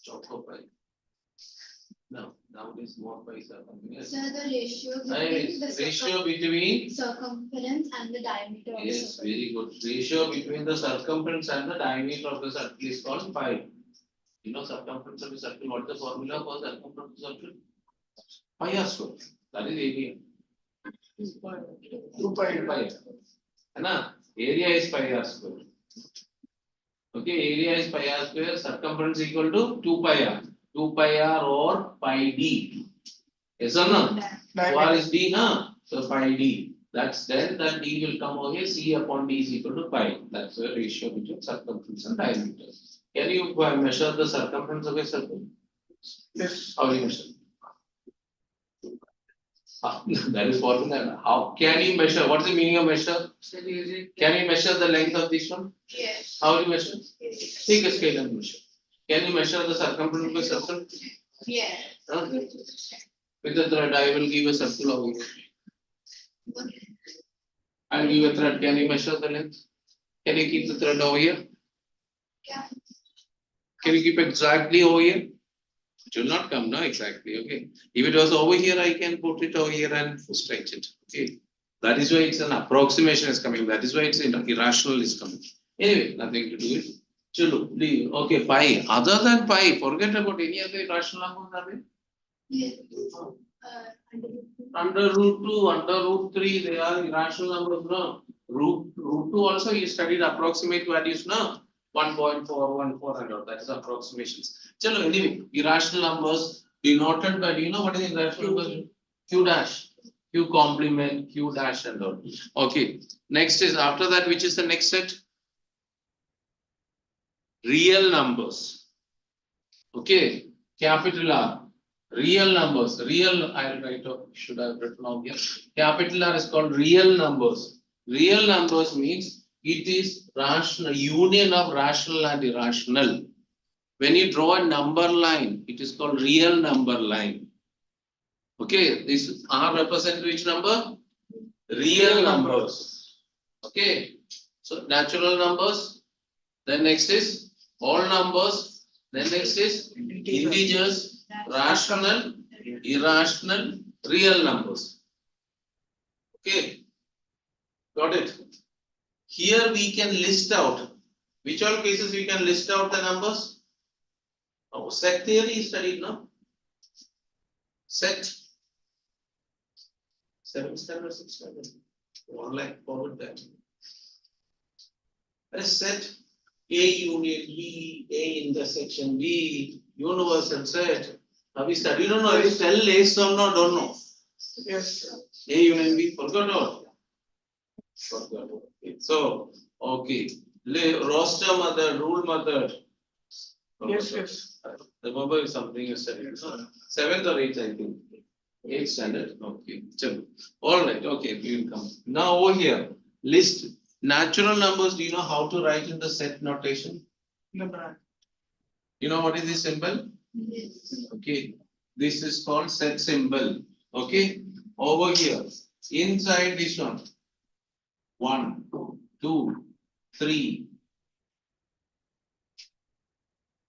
Choco pi. No, nowadays more pies are coming. Yes. So the ratio Nice. between the Ratio between. circumference and the diameter of the Yes, circle. very good. Ratio between the circumference and the diameter of the circle is called pi. You know circumference of the circle. What is the formula for circumference of the circle? Pi r square. That is area. 2 pi. Pi. Ana? Area is pi r square. Okay, area is pi r square. Circumference equal to 2 pi r. 2 pi r or pi d. Yes or no? R is d, na? So pi d. That's then that d will come over here. C upon d is equal to pi. That's the ratio between circumference and diameter. Can you measure the circumference of a circle? Yes. How do you measure? That is formula. How can you measure? What is the meaning of measure? Can you measure the length of this one? Yes. How do you measure? Yes. Take a scale and measure. Can you measure the circumference of a circle? Yes. Huh? With the thread, I will give a circle over here. I'll give a thread. Can you measure the length? Can you keep the thread over here? Yeah. Can you keep exactly over here? It will not come, no, exactly. Okay. If it was over here, I can put it over here and stretch it. Okay. That is why it's an approximation is coming. That is why it's irrational is coming. Anyway, nothing to do with. Chalo, leave. Okay, pi. Other than pi, forget about any other irrational numbers are there. Yes. Under root 2, under root 3, they are irrational numbers, no? Root 2 also you studied approximate values, no? 1.414 and all, that is approximations. Chalo, anyway, irrational numbers denoted by, do you know what is irrational numbers? Q dash, Q complement, Q dash and all. Okay, next is after that, which is the next set? Real numbers. Okay, capital R. Real numbers, real, I'll write, should I have written out here? Capital R is called real numbers. Real numbers means it is rational, union of rational and irrational. When you draw a number line, it is called real number line. Okay, this R represents which number? Real numbers. Okay, so natural numbers. Then next is all numbers. Then next is integers, rational, irrational, real numbers. Okay, got it. Here we can list out which all cases we can list out the numbers. Oh, set theory is studied, no? Set. 7 standard, 6 standard. Online forward that. A set A union B, A intersection B, universal set. Have we studied or not? Yes. Tell yes or no, don't know. Yes. A union B, forgot or? Forgot. Okay. So, okay. Roster method, rule method. Yes, yes. Remember something you studied. 7th or 8th, I think. 8th standard. Okay. All right. Okay. We will come. Now over here, list natural numbers. Do you know how to write in the set notation? The brand. You know what is this symbol? Yes. Okay. This is called set symbol. Okay. Over here, inside this one. 1, 2, 3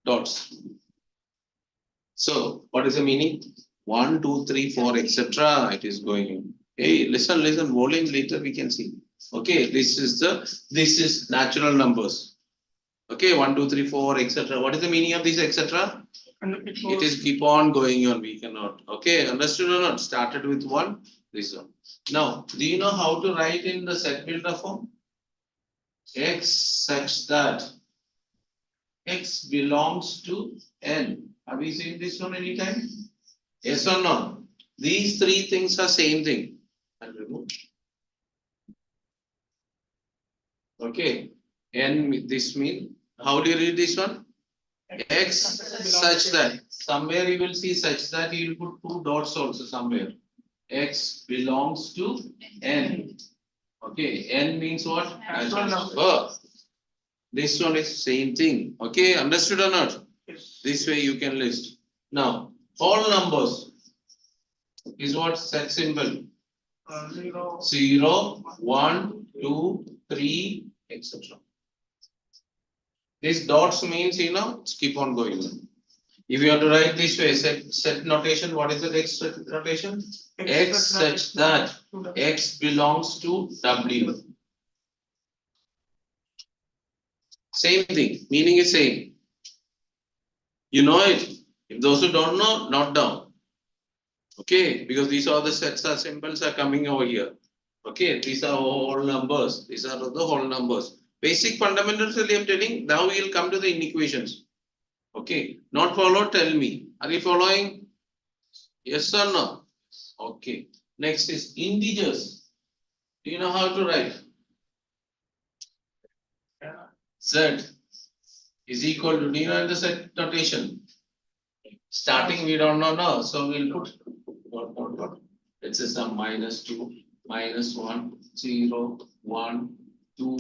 dots. So, what is the meaning? 1, 2, 3, 4, etc. It is going in. Hey, listen, volume later we can see. Okay, this is natural numbers. Okay, 1, 2, 3, 4, etc. What is the meaning of this, etc.? And It is keep on going on. We cannot. Okay, understood or not? Started with 1, this one. Now, do you know how to write in the set builder form? X such that X belongs to N. Have you seen this one anytime? Yes or no? These three things are same thing. And remove. Okay. N, this means, how do you read this one? X such that. Somewhere you will see such that you will put 2 dots also somewhere. X belongs to N. Okay. N means what? Natural number. This one is same thing. Okay. Understood or not? Yes. This way you can list. Now, all numbers is what set symbol. 0. 0, 1, 2, 3, etc. This dots means, keep on going. If you have to write this way, set notation, what is the next notation? X such that X belongs to W. Same thing, meaning is same. You know it. If those who don't know, note down. Okay, because these are the sets or symbols are coming over here. Okay, these are whole numbers. These are the whole numbers. Basic fundamentals I am telling. Now we will come to the inequations. Okay, not follow, tell me. Are you following? Yes or no? Okay. Next is integers. Do you know how to write? Z is equal to, do you know the set notation? Starting we don't know now, so we'll put what. Let's say some -2, -1, 0, 1, 2,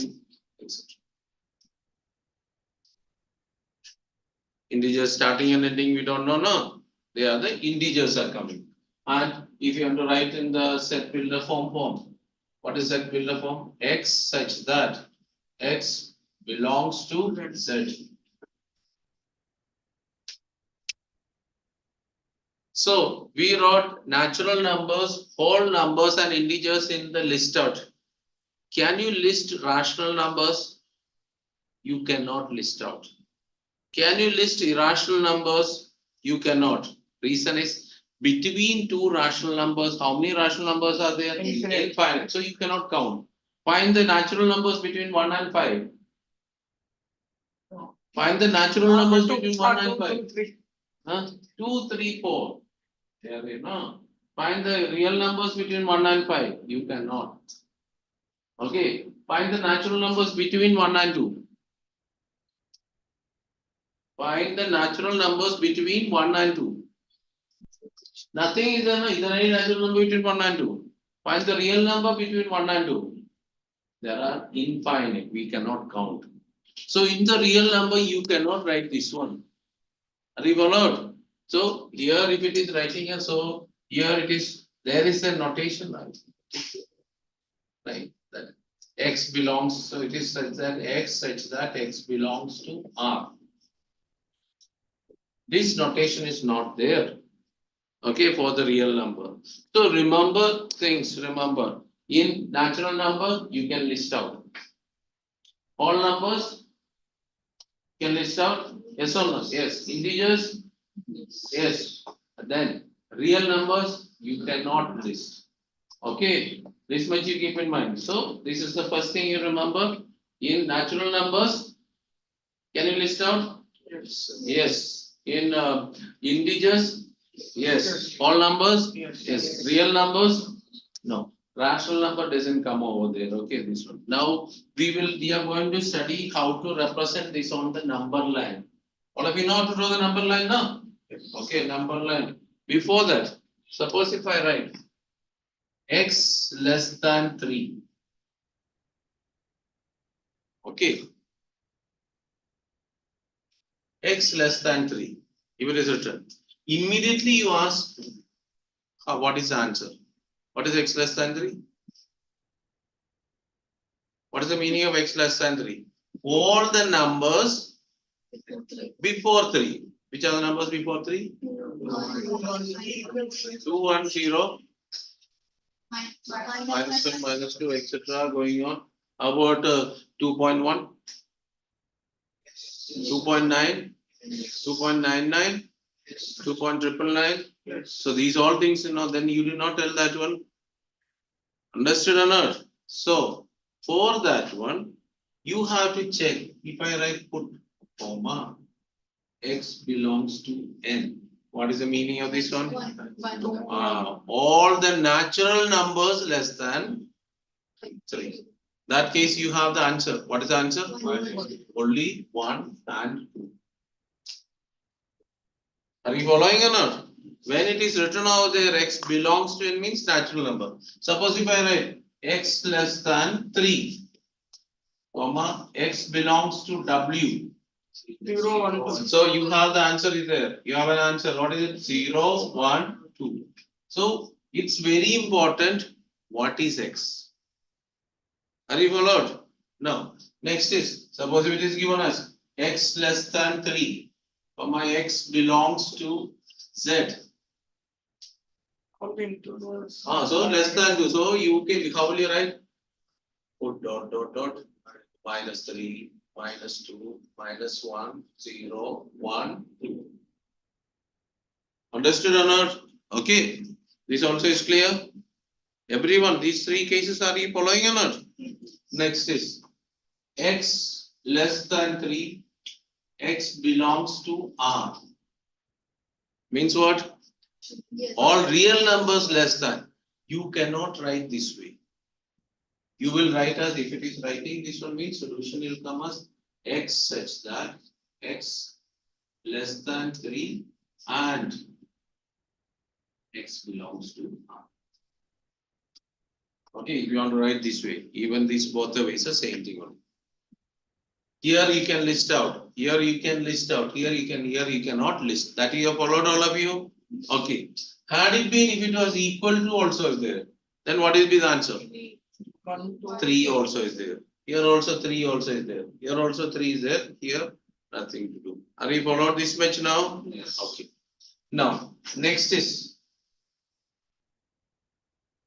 etc. Integers starting and ending we don't know now. They are the integers are coming. And if you have to write in the set builder form, what is set builder form? X such that X belongs to Z. So we wrote natural numbers, whole numbers and integers in the list out. Can you list rational numbers? You cannot list out. Can you list irrational numbers? You cannot. Reason is between two rational numbers, how many rational numbers are there? Infinite. So you cannot count. Find the natural numbers between 1 and 5. Find the natural numbers between 1 and 5. 2, 3, 4. There you know. Find the real numbers between 1 and 5. You cannot. Okay. Find the natural numbers between 1 and 2. Find the natural numbers between 1 and 2. Nothing is there. Is there any natural number between 1 and 2? Find the real number between 1 and 2. There are infinite. We cannot count. So in the real number, you cannot write this one. Are you followed? So here if it is writing here, so here it is, there is a notation, right? That X belongs, so it is such that X belongs to R. This notation is not there, okay, for the real number. So remember things, remember, in natural number, you can list out. All numbers, you can list out, yes or no? Yes. Integers, yes. Then real numbers, you cannot list. Okay, this much you keep in mind. So this is the first thing you remember. In natural numbers, can you list out? Yes. Yes. In integers, yes. All numbers, Yes. yes. Real numbers, no. Rational number doesn't come over there. Okay, this one. Now we are going to study how to represent this on the number line. All of you know how to draw the number line now? Okay, number line. Before that, suppose if I write x less than 3. Okay. X less than 3. If it is written. Immediately you ask, what is the answer? What is x less than 3? What is the meaning of x less than 3? All the numbers before 3. Which are the numbers before 3? 2, 1, 0, minus 1, minus 2, etc. going on. How about 2.1, 2.9, 2.99, 2.999. Yes. So these all things, then you do not tell that one. Understood or not? So for that one, you have to check. If I write put comma, x belongs to n. What is the meaning of this one? All the natural numbers less than 3. That case you have the answer. What is the answer? Only 1 and 2. Are you following or not? When it is written over there, x belongs to n means natural number. Suppose if I write x less than 3, comma, x belongs to w. 0, 1, 2. So you have the answer is there. You have an answer. What is it? 0, 1, 2. So it's very important. What is x? Are you followed? Now, next is, suppose if it is given as x less than 3, comma, x belongs to z. According to those. So less than 2. So you can, how will you write? Put dot dot dot minus 3, minus 2, minus 1, 0, 1, 2. Understood or not? Okay. This also is clear. Everyone, these 3 cases are you following or not? Next is x less than 3, x belongs to R. Means what? Yes. All real numbers less than. You cannot write this way. You will write as, if it is writing this one means solution will come as x such that x less than 3 and x belongs to R. Okay, if you want to write this way, even these both the ways are same thing only. Here you can list out, here you can list out, here you cannot list. That you have followed, all of you? Okay. Had it been, if it was equal to also is there, then what will be the answer? 1, 2. 3 also is there. Here also 3 also is there. Here also 3 is there. Here nothing to do. Are you followed this much now? Yes. Okay. Now, next is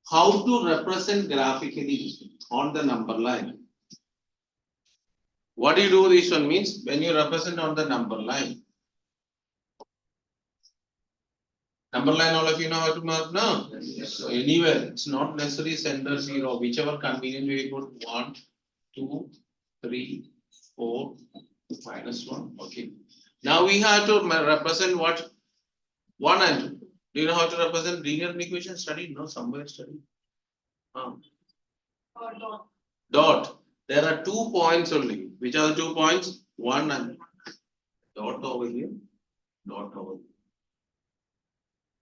how to represent graphically on the number line. What do you do this one means when you represent on the number line? Number line, all of you know how to mark now? Yes. So anywhere, it's not necessary center 0, whichever convenient way you put 1, 2, 3, 4, minus 1. Okay. Now we have to represent what? 1 and 2. Do you know how to represent linear equation? Study? No, somewhere study. Dot. There are 2 points only. Which are the 2 points? 1 and dot over here. Dot over here.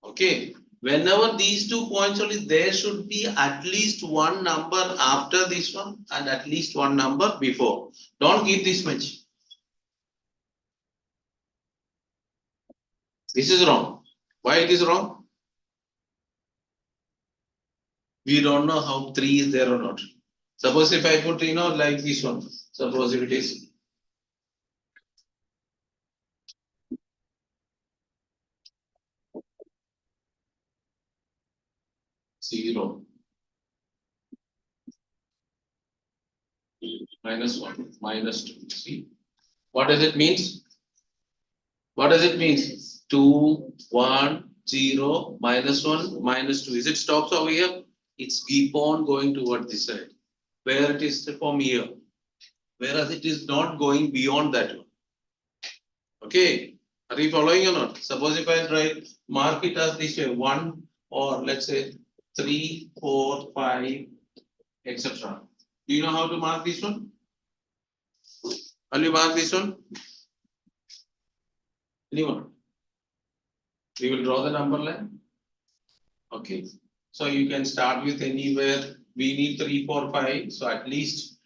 Okay. Whenever these 2 points only, there should be at least one number after this one and at least one number before. Don't give this much. This is wrong. Why it is wrong? We don't know how 3 is there or not. Suppose if I put, like this one, suppose if it is 0 minus 1 minus 2. See, what does it mean? What does it mean? 2, 1, 0, minus 1, minus 2. Is it stops over here? It's keep on going toward this side, where it is from here. Whereas it is not going beyond that one. Okay, are you following or not? Suppose if I write, mark it as this way, 1 or let's say 3, 4, 5, etc. Do you know how to mark this one? Will you mark this one? Anyone? We will draw the number line. Okay, so you can start with anywhere. We need 3, 4, 5. So at least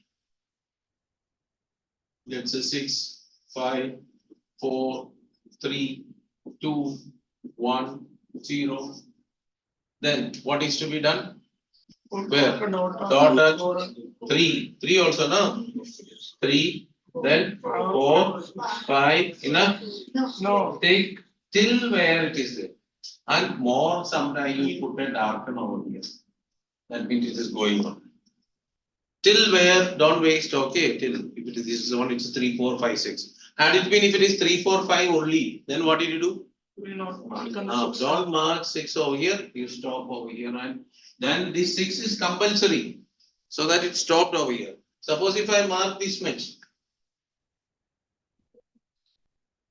let's say 6, 5, 4, 3, 2, 1, 0. Then what is to be done? Where? Dot at 3. 3 also, no? 3, then 4, 5. Enough? No. Take till where it is there. And more sometimes you put a darken over here. That means it is going on. Till where, don't waste, okay, till if it is this one, it's 3, 4, 5, 6. Had it been if it is 3, 4, 5 only, then what did you do? Will not mark on the Don't mark 6 over here, you stop over here, and then this 6 is compulsory, so that it stopped over here. Suppose if I mark this much,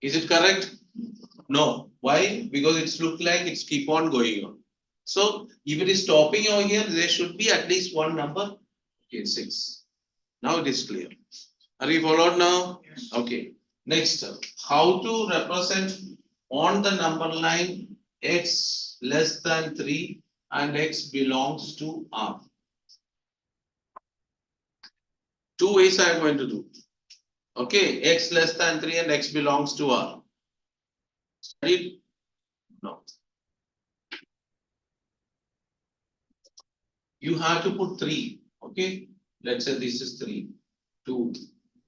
is it correct? No. Why? Because it's look like it's keep on going on. So if it is stopping over here, there should be at least one number. Okay, 6. Now it is clear. Are you followed now? Yes. Okay. Next, how to represent on the number line x less than 3 and x belongs to R. 2 ways I am going to do. Okay, x less than 3 and x belongs to R. Studied? No. You have to put 3. Okay, let's say this is 3, 2,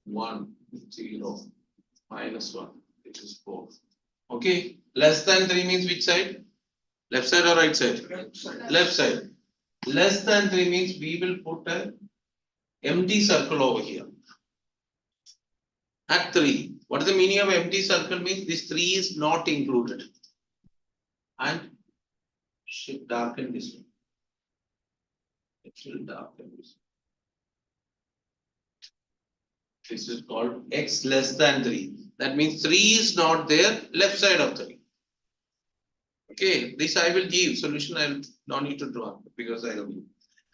1, 0, minus 1, which is 4. Okay, less than 3 means which side? Left side or right side? Left side. Left side. Less than 3 means we will put an empty circle over here. At 3. What is the meaning of empty circle? Means this 3 is not included. And should darken this one. It will darken this. This is called x less than 3. That means 3 is not there, left side of 3. Okay, this I will give solution. I will not need to draw because I don't.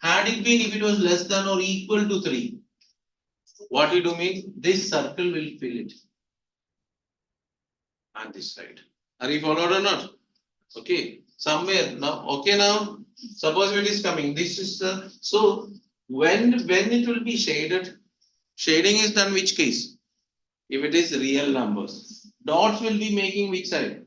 Had it been if it was less than or equal to 3, what you do means this circle will fill it. And this side. Are you followed or not? Okay, somewhere now. Okay, now suppose it is coming. This is so when it will be shaded. Shading is done which case? If it is real numbers. Dots will be making which side?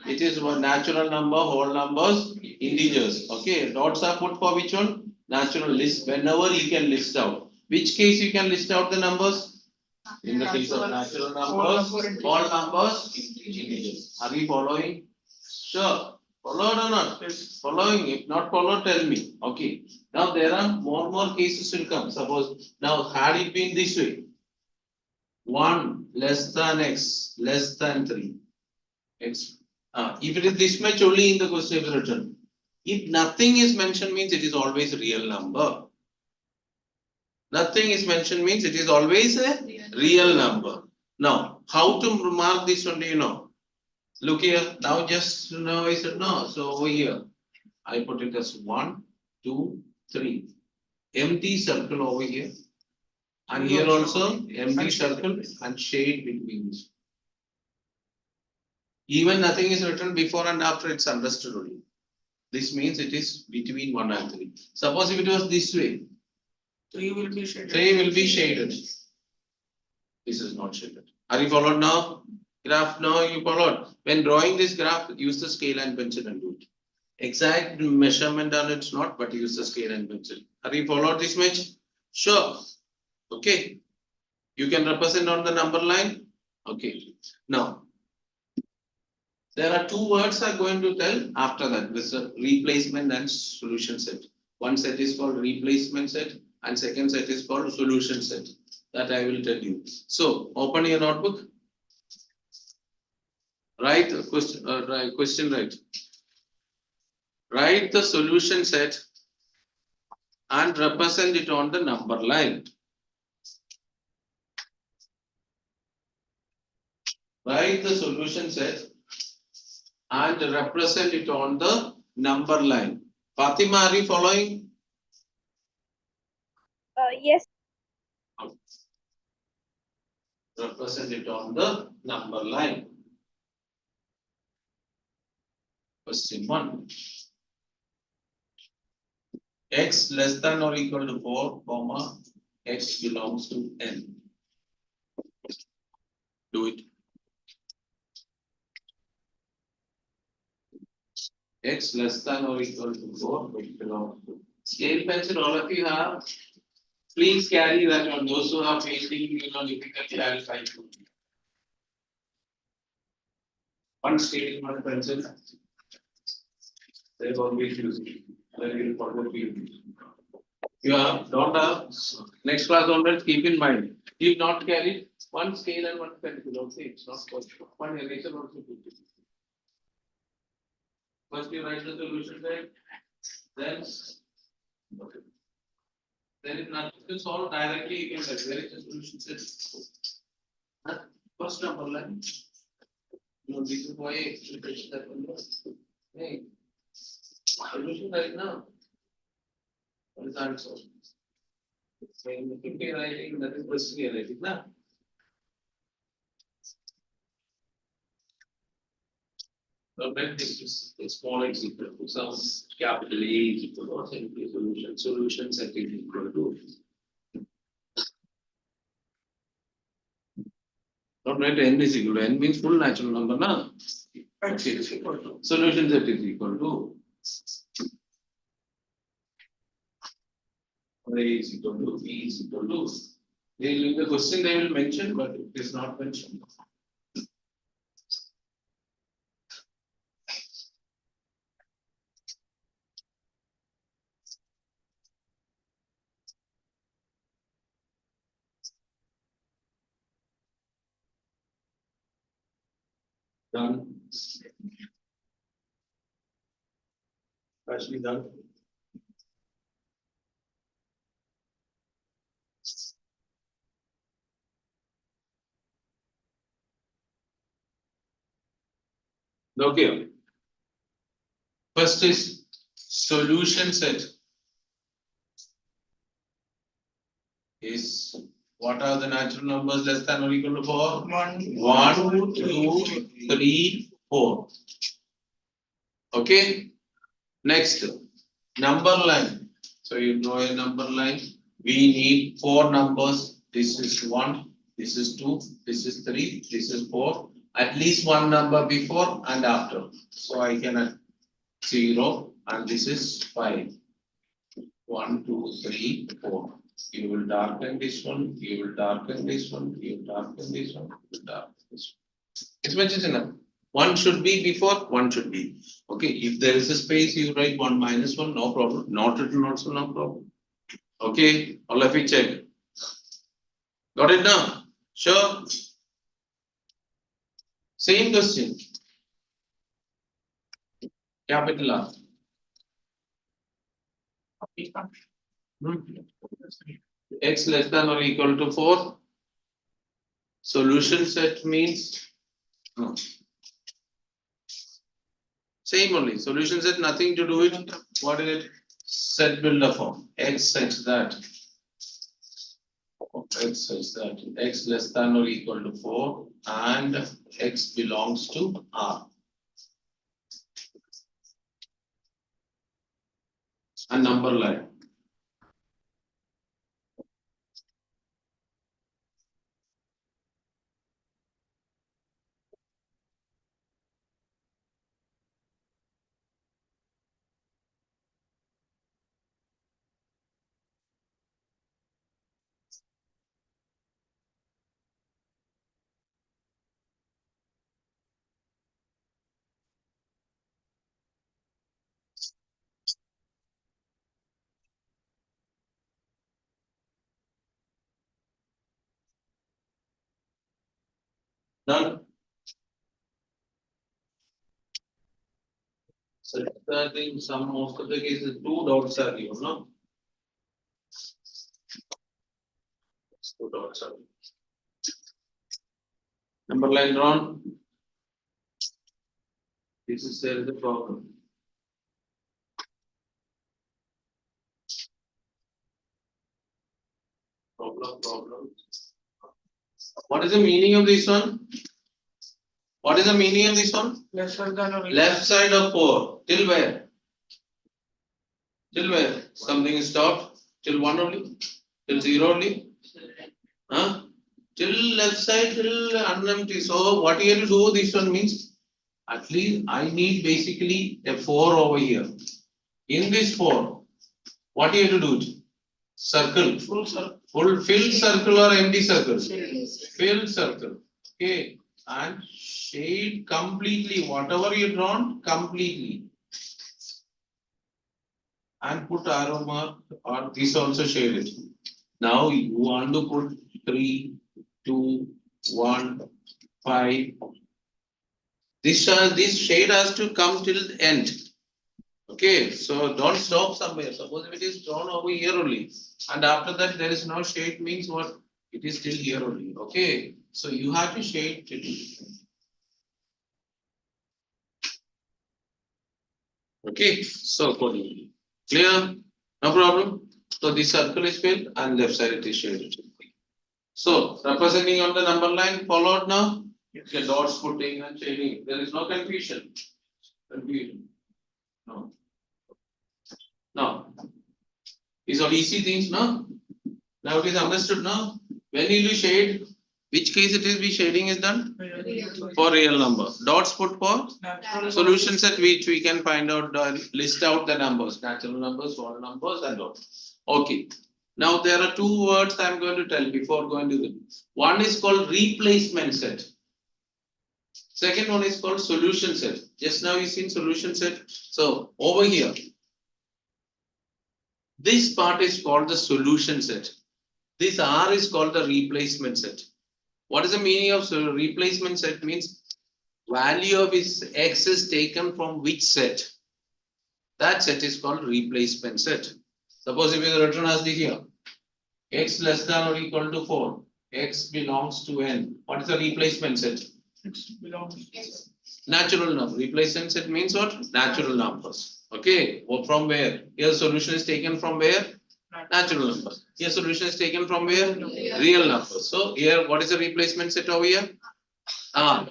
It is one natural number, whole numbers, integers. Okay, dots are put for which one? Natural list. Whenever you can list out. Which case you can list out the numbers? In the case of natural numbers, whole numbers, integers. Are we following? Sure. Followed or not? Yes. Following. If not followed, tell me. Okay. Now there are more cases will come. Suppose now had it been this way. 1 less than x less than 3. X. If it is this much only in the question is written. If nothing is mentioned means it is always a real number. Nothing is mentioned means it is always a real number. Now, how to mark this one, do you know? Look here, now just now I said no. So over here, I put it as 1, 2, 3. Empty circle over here. And here also empty circle and shade between these. Even nothing is written before and after, it's understood only. This means it is between 1 and 3. Suppose if it was this way, 3 will be shaded. 3 will be shaded. This is not shaded. Are you followed now? Graph, no, you followed. When drawing this graph, use the scale and pencil and do it. Exact measurement on it's not, but use the scale and pencil. Are you followed this much? Sure. Okay. You can represent on the number line. Okay. Now, there are two words I'm going to tell after that. This is replacement and solution set. One set is called replacement set and second set is called solution set. That I will tell you. So, open your notebook. Write the question right. Write the solution set and represent it on the number line. Write the solution set and represent it on the number line. Fatima, are you following? Yes. Represent it on the number line. Question 1. X less than or equal to 4, comma, x belongs to n. Do it. X less than or equal to 4, which belongs to. Scale pencil, all of you have. Please carry that on. Those who are facing, difficulty, I will try to. One scale, one pencil. They always use it. They will forget you. You have, don't have. Next class onwards, keep in mind. If not carry one scale and one pencil, okay, it's not possible. One eraser also good. First you write the solution there, then okay. Then if nothing to solve directly, you can write where is the solution set. First number line. This is why I explained that one. Hey, solution right now. What is the answer? When you keep writing, that is question writing now. So when this is small x equal to some capital A is equal to simply solution. Solution set is equal to. Don't write n is equal to n means full natural number now. X is equal to. Solution set is equal to. A is equal to B is equal to. The question they will mention, but it is not mentioned. Done. Partially done. Okay. First is solution set. Is what are the natural numbers less than or equal to 4? 1, 2, 3, 4. Okay. Next, number line. So you draw a number line. We need 4 numbers. This is 1, this is 2, this is 3, this is 4. At least one number before and after. So I can add 0 and this is 5. 1, 2, 3, 4. You will darken this one, you will darken this one, you will darken this one, you will darken this one. It's much is enough. One should be before, one should be. Okay, if there is a space, you write 1 minus 1, no problem. Not written also, no problem. Okay, all of you check. Got it now? Sure. Same question. Capital R. X less than or equal to 4. Solution set means no. Same only. Solution set nothing to do with what is it? Set builder form. X such that X less than or equal to 4 and X belongs to R. A number line. Done. So I think most of the cases 2 dots are given, no? 2 dots are given. Number line drawn. This is there is a problem. Problem. What is the meaning of this one? What is the meaning of this one? Lesser than or equal. Left side of 4. Till where? Till where? Something is stopped. Till 1 only? Till 0 only? Huh? Till left side, till unempty. So what you have to do, this one means, at least I need basically a 4 over here. In this 4, what you have to do? Circle. Full circle. Fill circle or empty circle? Yes. Fill circle. Okay. And shade completely, whatever you drawn, completely. And put arrow mark or this also shaded. Now you want to put 3, 2, 1, 5. This shade has to come till the end. Okay, so don't stop somewhere. Suppose if it is drawn over here only, and after that there is no shade, means what? It is still here only. Okay, so you have to shade till. Okay, so accordingly. Clear? No problem. So this circle is filled and left side it is shaded. So representing on the number line followed now. Okay, dots putting and shading. There is no confusion. No. No. These are easy things, no? Now it is understood now. When you do shade, which case it is be shading is done? For real number. Dots put for Natural. solution set, which we can find out, list out the numbers, natural numbers, whole numbers, and all. Okay. Now there are 2 words I am going to tell before going to the. One is called replacement set. Second one is called solution set. Just now you seen solution set. So over here, this part is called the solution set. This R is called the replacement set. What is the meaning of replacement set? Means value of its X is taken from which set? That set is called replacement set. Suppose if you written as the here, X less than or equal to 4, X belongs to N. What is the replacement set? It belongs. Natural number. Replacement set means what? Natural numbers. Okay. Or from where? Here solution is taken from where? Natural numbers. Here solution is taken from where? Real numbers. So here what is the replacement set over here?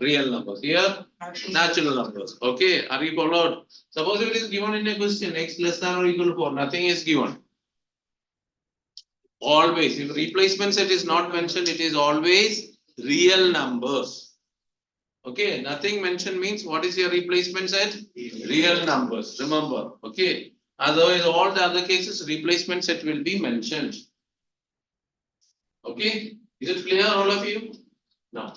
Real numbers. Here natural numbers. Okay. Are you followed? Suppose if it is given in a question, X less than or equal to 4, nothing is given. Always. If replacement set is not mentioned, it is always real numbers. Okay, nothing mentioned means what is your replacement set? Real numbers, remember. Okay, otherwise all the other cases replacement set will be mentioned. Okay, is it clear all of you? Now,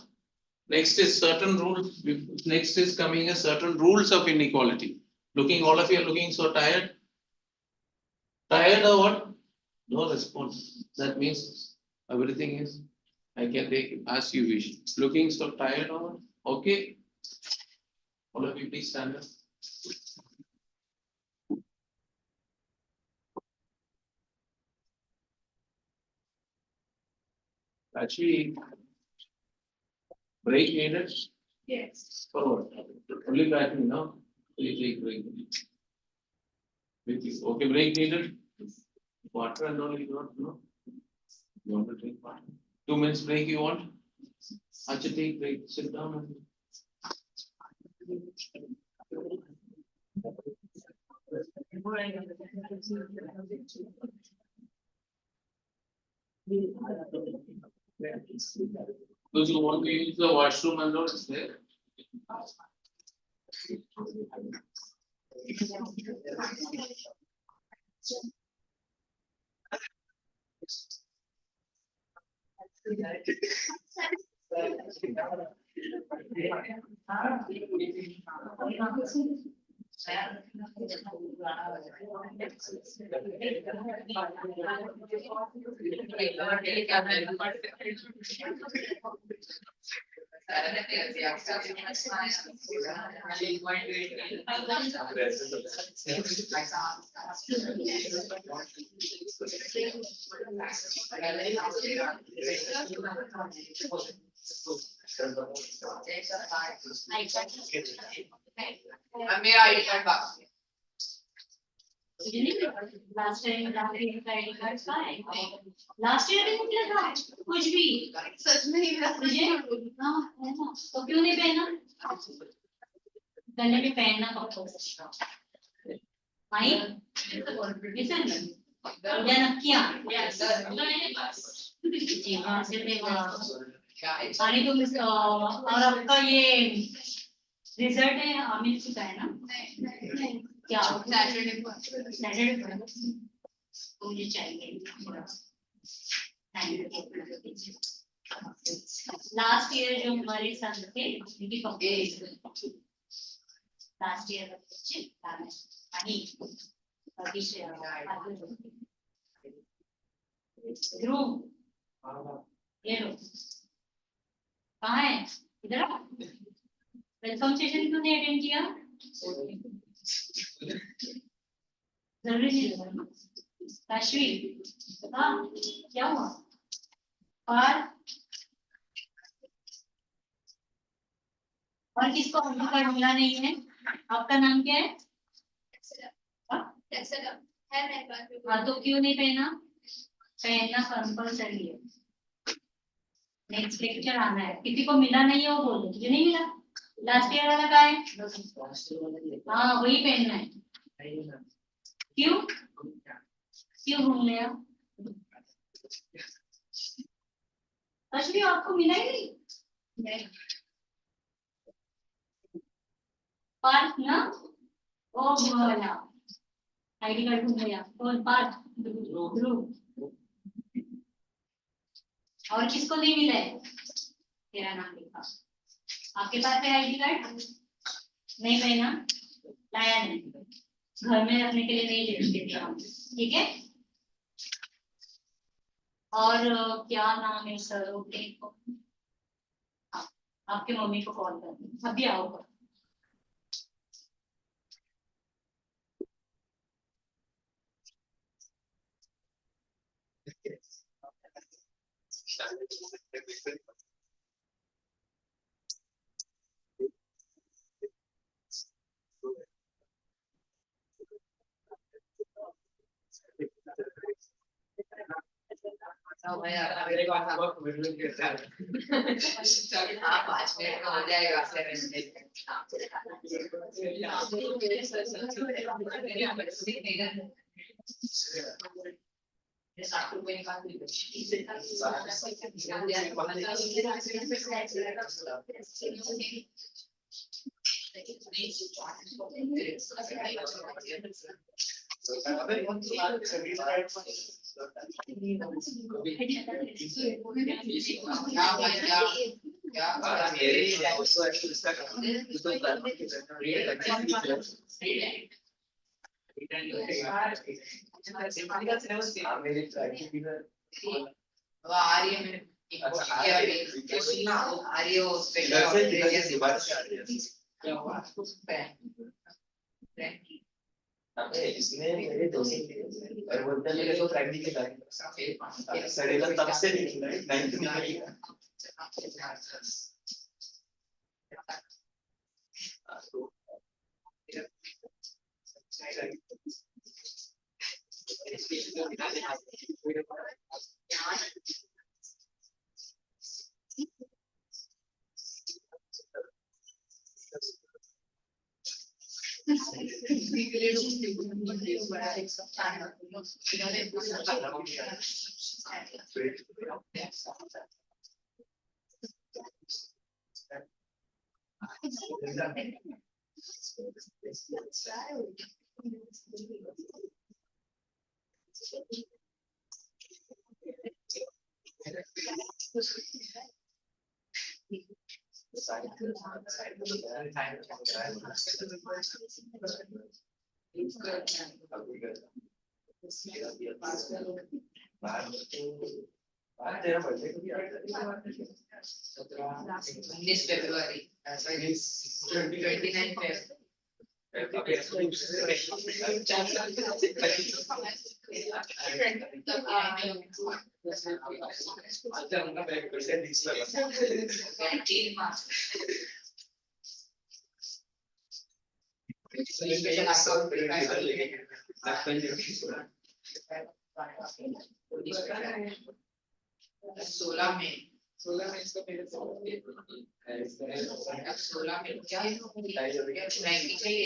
next is certain rules. Next is coming a certain rules of inequality. Looking, all of you are looking so tired. Tired or what? No response. That means everything is, I can take as you wish. Looking so tired or what? Okay. All of you please stand up. Actually, break needed Yes. for what? Only batting, no? Please take break. Okay, break needed. Water and all you don't know. You want to drink water? 2 minutes break you want? Actually, take break. Sit down and. Those who want to use the washroom and all is there. मेरा ID card बाकी है। Last year का ID card कहाँ है? Last year भी निकला था कुछ भी सच में ही मुझे हाँ है ना तो क्यों नहीं पहना गले में पहनना कंपल्सरी आई लिसन उद्या नक्की आ जेव्हा असेल तेव्हा आणि तुम्ही और आपका ये रिजल्ट है अमित का है ना क्या सैटरडे को मुझे चाहिए लास्ट ईयर जो हमारे साथ थे उनकी लास्ट ईयर बच्चे आणि अतिशय ध्रुव ये लो कहाँ है इधर वेलकम सेशन क्यों नहीं अटेंड किया जरूरी नहीं लगा काशवी हाँ क्या हुआ और किसको आधार कार्ड मिला नहीं है आपका नाम क्या है है मेरे पास भी। हाँ तो क्यों नहीं पहना पहनना कंपल्सरी है नेक्स्ट लेक्चर आना है किसी को मिला नहीं है वो बोलो तुझे नहीं मिला लास्ट ईयर वाला का है हाँ वही पहनना है क्यों क्यों घूम लिया अश्विनी आपको मिला ही नहीं पार्थ ना ओ बोला आईडी कार्ड घूम गया कौन पार्थ ध्रुव और किसको नहीं मिला है तेरा नाम लिखा आपके पास है आईडी कार्ड नहीं पहना लाया नहीं घर में रखने के लिए नहीं लेते थे हम ठीक है और क्या नाम है सर ओके आपके मम्मी को कॉल कर अभी आओ मेरे पास अब वीडियो के साथ हाँ 5 मिनट में हो जाएगा 7 इसने मेरे दोस्त और बोलते हैं मेरे को प्रैक्टिकल सड़ेला तब से नहीं तेरा बर्थडे को भी याद है? 19 February. 29 Feb. सोलह में 16 में क्या नहीं चाहिए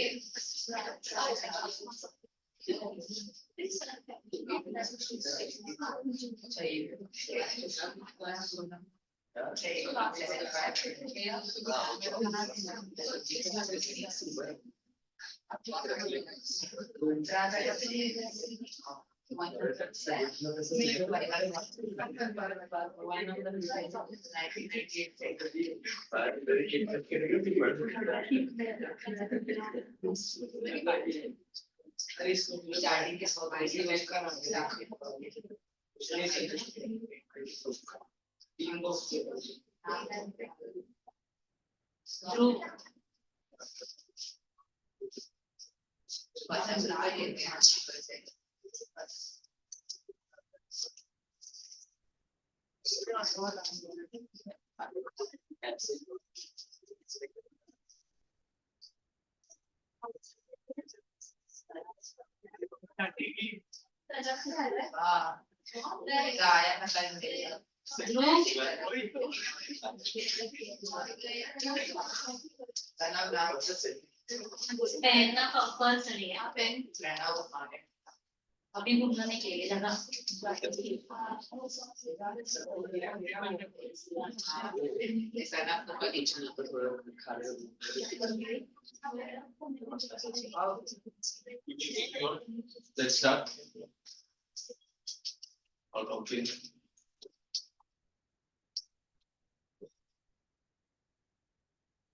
पहनना कंपल्सरी है अभी घूमना नहीं चाहिए जगह Let's start. All okay.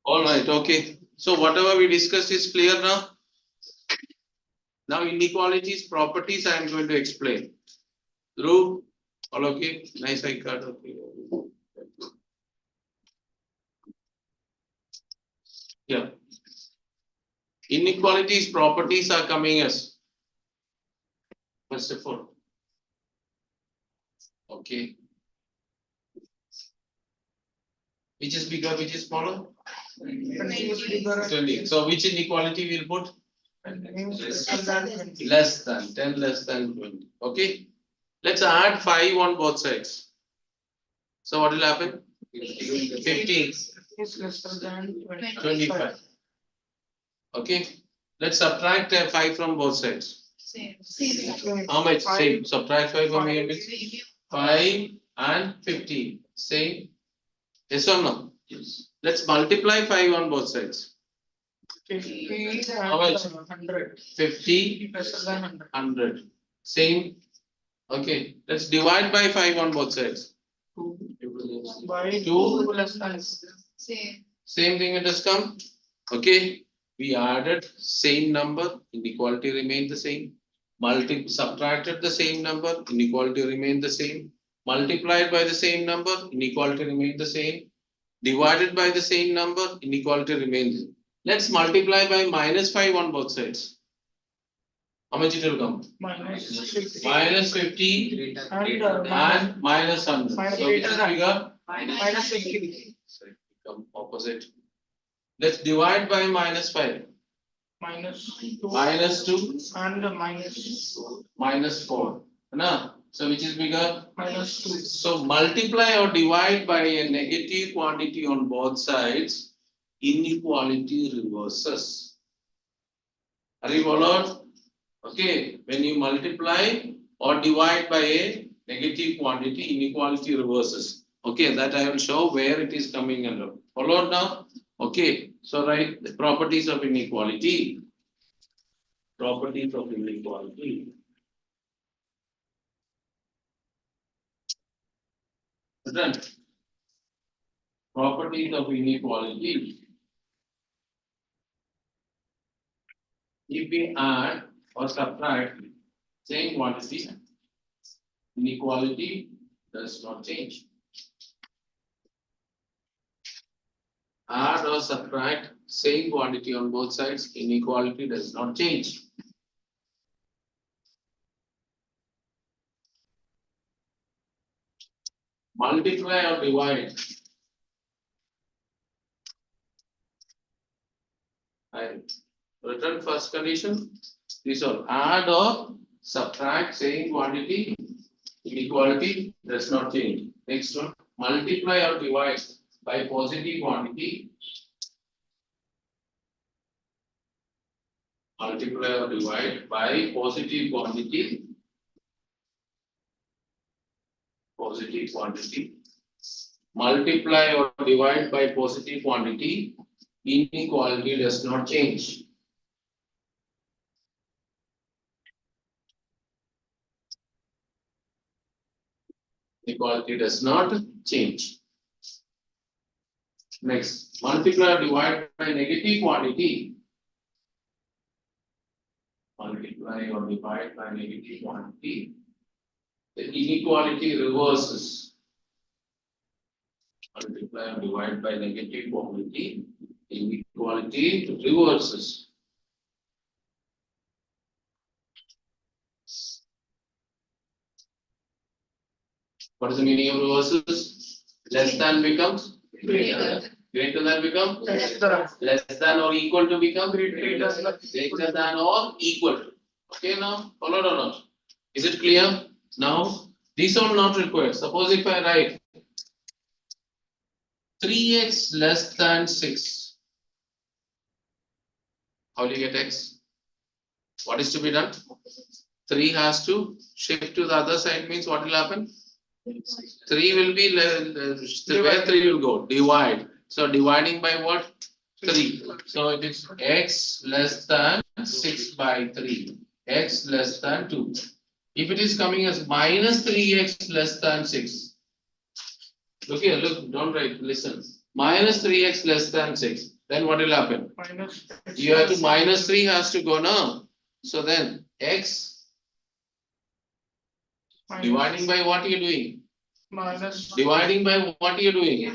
All right, okay. So whatever we discussed is clear now. Now inequalities, properties, I am going to explain. Dhruv, all okay? Nice eye card, okay. Yeah. Inequalities, properties are coming as first of all. Okay. Which is bigger, which is smaller? 20. So which inequality we'll put? Less than 10, less than 20. Okay. Let's add 5 on both sides. So what will happen? 15. 25. Okay. Let's subtract 5 from both sides. How much? Same. Subtract 5 from here. 5 and 15. Same. Yes or no? Yes. Let's multiply 5 on both sides. 50 How much? 100. 50, 100. Same. Okay. Let's divide by 5 on both sides. By 2 2 less than. Same thing it has come. Okay. We added same number, inequality remained the same. Subtracted the same number, inequality remained the same. Multiplied by the same number, inequality remained the same. Divided by the same number, inequality remains. Let's multiply by -5 on both sides. How much it will come? Minus 50. -50 And and -100. So which is bigger? minus 50. So it become opposite. Let's divide by -5. Minus 2. -2 And -4. No? So which is bigger? minus 2. So multiply or divide by a negative quantity on both sides, inequality reverses. Are you followed? Okay, when you multiply or divide by a negative quantity, inequality reverses. Okay, that I will show where it is coming under. Followed now? Okay, so write the properties of inequality. Properties of inequality. Done. Properties of inequality. If we add or subtract same quantity, inequality does not change. Add or subtract same quantity on both sides, inequality does not change. Multiply or divide. I return first condition. This all add or subtract same quantity, inequality does not change. Next one, multiply or divide by positive quantity. Multiply or divide by positive quantity. Positive quantity. Multiply or divide by positive quantity. Inequality does not change. Inequality does not change. Next, multiply or divide by negative quantity. Multiply or divide by negative quantity. The inequality reverses. Multiply or divide by negative quantity. Inequality reverses. What is the meaning of reverses? Less than becomes greater than. Greater than become Less than. less than or equal to become Greater than. greater than or equal to. Okay, now followed or not? Is it clear? Now these are not required. Suppose if I write 3x less than 6. How do you get x? What is to be done? 3 has to shift to the other side, means what will happen? 3 will be where 3 will go? Divide. So dividing by what? 3. So it is x less than 6 by 3. X less than 2. If it is coming as minus 3x less than 6. Look here, look, don't write, listen. Minus 3x less than 6. Then what will happen? Minus. You have to minus 3 has to go now. So then x dividing by what you are doing? Minus. Dividing by what you are doing?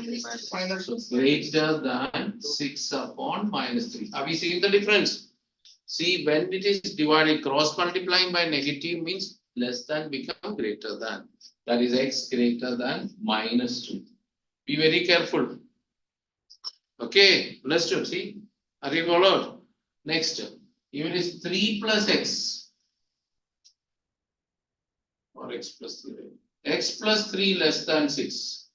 Minus. Greater than 6 upon minus 3. Have you seen the difference? See, when it is divided, cross multiplying by negative means less than become greater than. That is x greater than minus 2. Be very careful. Okay, understood. See, are you followed? Next, if it is 3 plus x or x plus 3, x plus 3 less than 6.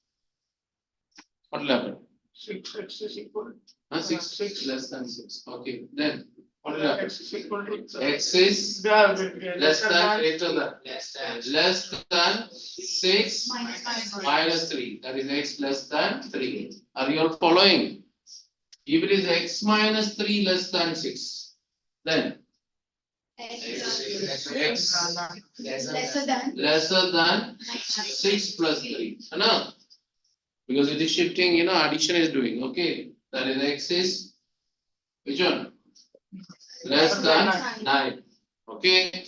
What will happen? 6x is equal. 6 less than 6. Okay, then what will happen? X is equal to. X is Yeah, less than, greater than. Less than 6 minus 3. That is x less than 3. Are you all following? If it is x minus 3 less than 6, then x lesser than 6 plus 3. No? Because it is shifting, addition is doing. Okay. That is x is which one? Less than 9. Okay.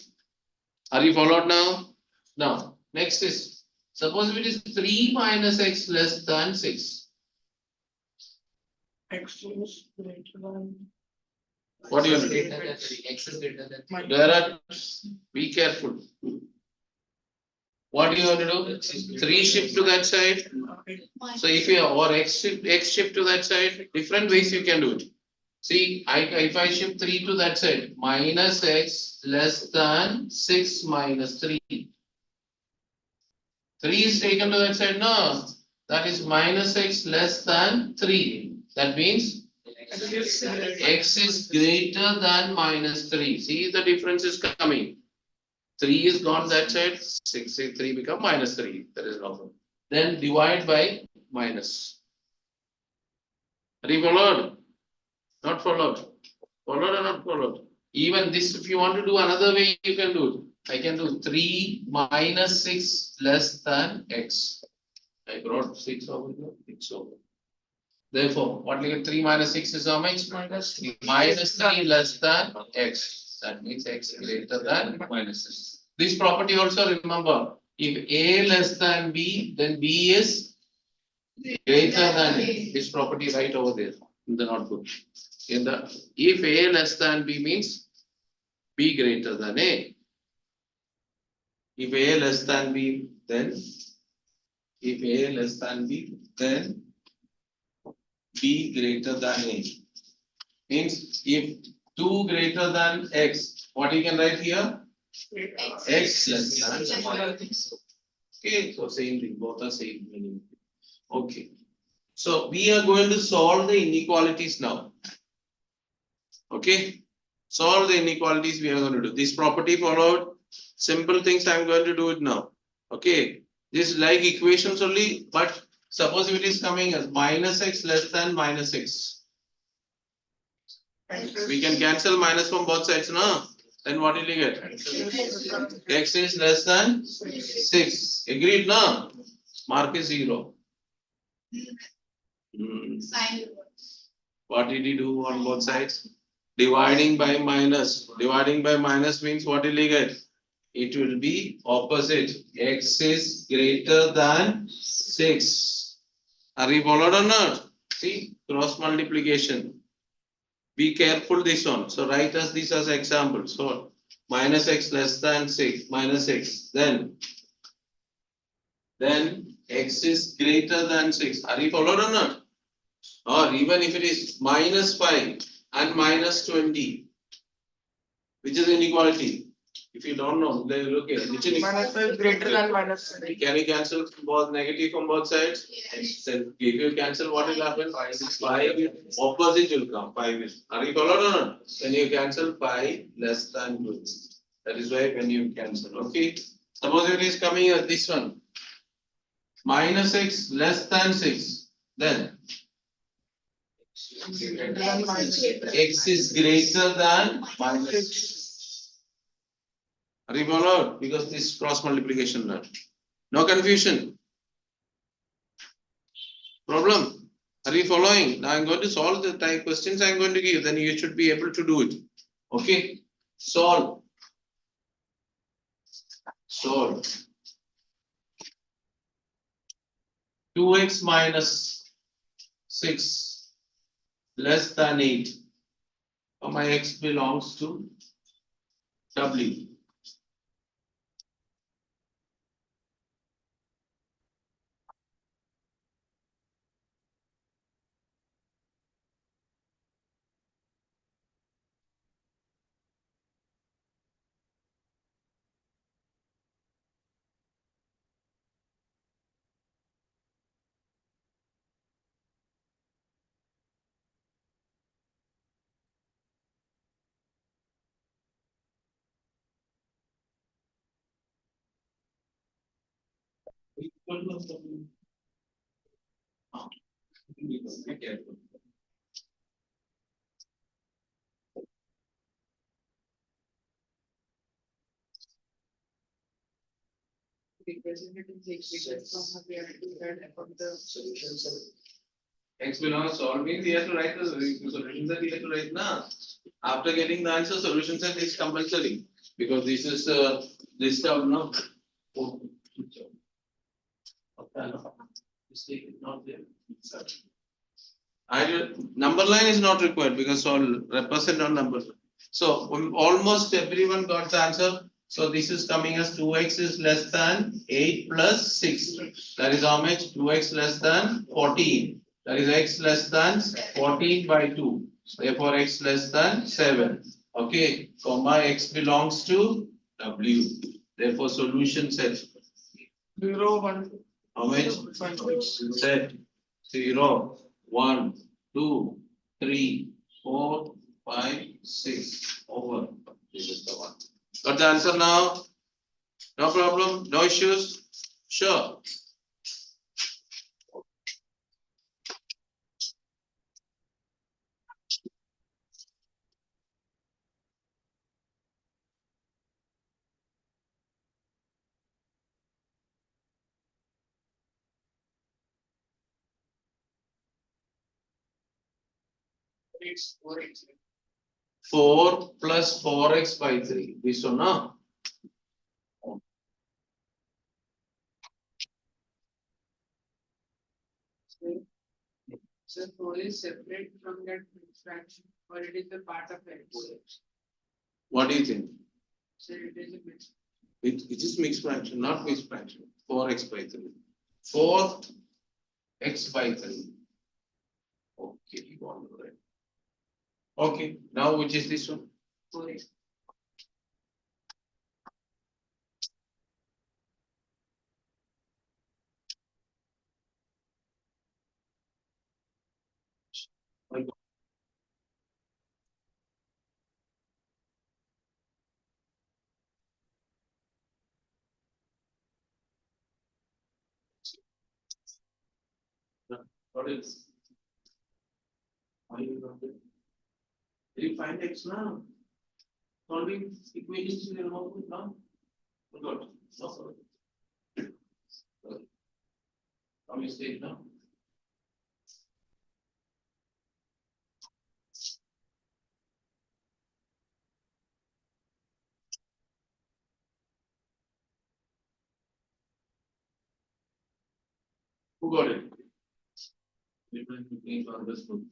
Are you followed now? Now, next is, suppose if it is 3 minus x less than 6. X is greater than. What do you want to do? X is greater than. There are, be careful. What do you want to do? 3 shift to that side. Okay. So if you or x shift to that side, different ways you can do it. See, if I shift 3 to that side, minus x less than 6 minus 3. 3 is taken to that side, no. That is minus x less than 3. That means x is greater than minus 3. See, the difference is coming. 3 is gone that side, 3 become minus 3. That is no problem. Then divide by minus. Are you followed? Not followed. Followed or not followed? Even this, if you want to do another way, you can do it. I can do 3 minus 6 less than x. I brought 6 over here, 6 over. Therefore, what will get 3 minus 6 is how much? Minus. Minus 3 less than x. That means x greater than minus 6. This property also remember, If A less than B, then B is greater than A. This property right over there in the notebook. If A less than B means B greater than A. If A less than B, then if A less than B, then B greater than A. Means if 2 greater than X, what you can write here? X less than Y. Okay, so same thing, both are same meaning. Okay. So we are going to solve the inequalities now. Okay. Solve the inequalities we are going to do. This property followed. Simple things I am going to do it now. Okay. This is like equations only, but suppose if it is coming as minus x less than minus x. We can cancel minus from both sides, no? Then what will you get? X is less than 6. Agreed, no? Mark is 0. What did he do on both sides? Dividing by minus. Dividing by minus means what will you get? It will be opposite. X is greater than 6. Are you followed or not? See, cross multiplication. Be careful this one. So write us this as example. So minus x less than 6, minus x. Then x is greater than 6. Are you followed or not? Or even if it is minus 5 and minus 20, which is inequality. If you don't know, then look at which is Minus 5 is greater than minus 20. Can you cancel both negative from both sides? Then if you cancel, what will happen? 5 opposite will come. 5 is. Are you followed or not? When you cancel 5 less than 2. That is why when you cancel. Okay. Suppose it is coming as this one. Minus x less than 6. Then x is greater than minus. Are you followed? Because this cross multiplication now. No confusion. Problem? Are you following? Now I'm going to solve the type questions I'm going to give. Then you should be able to do it. Okay. Solve. Solve. 2x minus 6 less than 8. So my x belongs to W. X belongs solved means we have to write the solution set we have to write now. After getting the answer, solution set is compulsory because this is list of no. Mistake is not there. Number line is not required because all represent on number. So almost everyone got the answer. So this is coming as 2x is less than 8 plus 6. That is how much? 2x less than 14. That is x less than 14 by 2. Therefore x less than 7. Okay, comma x belongs to W. Therefore solution set. 0, 1, How much? 5, 6. Set 0, 1, 2, 3, 4, 5, 6. Over. This is the one. Got the answer now? No problem? No issues? Sure. It's 4x. 4 plus 4x by 3. This one, no? So four is separate from that fraction, or it is a part of X. What do you think? So it is a mix. It is mixed fraction, not mixed fraction. 4x by 3. 4x by 3. Okay, you got it right. Okay, now which is this one? 4x. What is? Are you not it? Did you find x now? Solving equations in your notebook now? Good. No problem. Now you say now. Who got it? Difference between understood.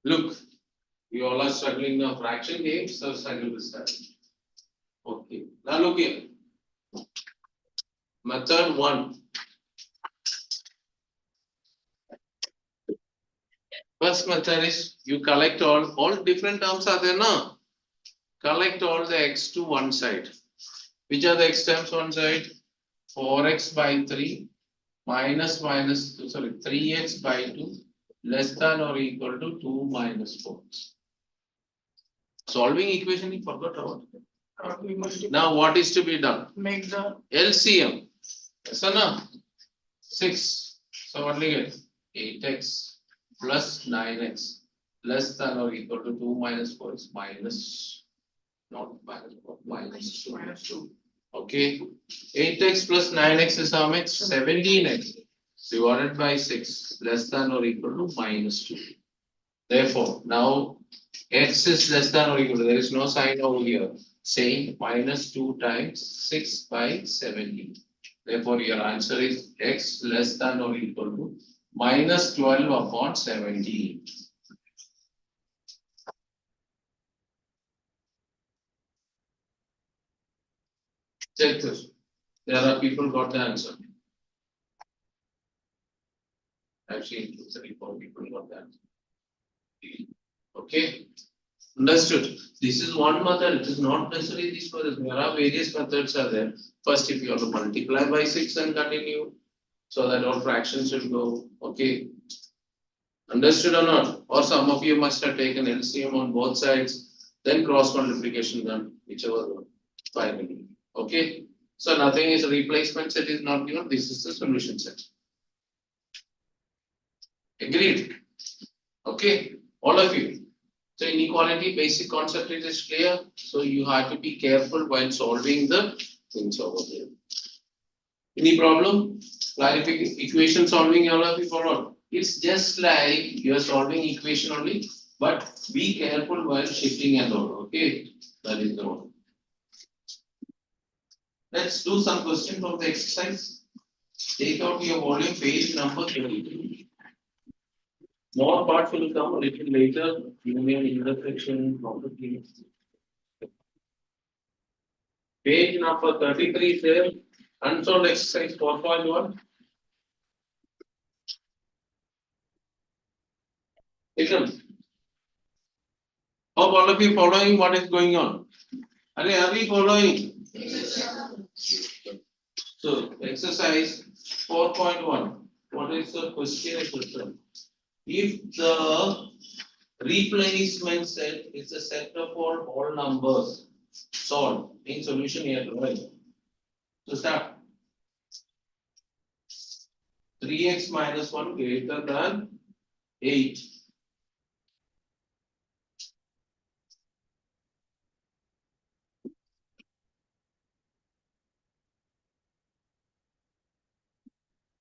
Look, you all are struggling now. Fraction games, so struggle with that. Okay. Now look here. Method 1. First method is you collect all different terms are there now. Collect all the x to one side. Which are the x terms one side? 4x by 3 minus 3x by 2 less than or equal to 2 minus 4. Solving equation you forgot about. We must Now what is to be done? make the LCM. Yes or no? 6. So what do you get? 8x plus 9x less than or equal to 2 minus 4 is minus, not minus 4, minus 2. minus 2. Okay. 8x plus 9x is how much? 17x divided by 6 less than or equal to minus 2. Therefore, now x is less than or equal to, there is no sign over here, saying minus 2 times 6 by 17. Therefore, your answer is x less than or equal to minus 12 upon 17. Check this. There are people got the answer. I've seen 2, 3, 4 people got the answer. Okay. Understood. This is one method. It is not necessarily this method. There are various methods are there. First, if you have to multiply by 6 and continue, so that all fractions will go. Okay. Understood or not? Or some of you must have taken LCM on both sides, then cross multiplication done, whichever one. Finally. Okay. So nothing is a replacement set is not given. This is the solution set. Agreed? Okay. All of you. So inequality basic concept is clear. So you have to be careful while solving the things over there. Any problem? Clarification, equation solving, all of you followed. It's just like you are solving equation only, but be careful while shifting and all. Okay, that is the one. Let's do some question from the exercise. Take out your volume page number 32. More parts will come a little later. Union intersection property. Page number 33 is there. Unsolved exercise 4.1. Ikram. Hope all of you following what is going on. Are we following? So exercise 4.1. What is the question? If the replacement set is a set of all whole numbers, solve in solution here, right? So start. 3x minus 1 greater than 8.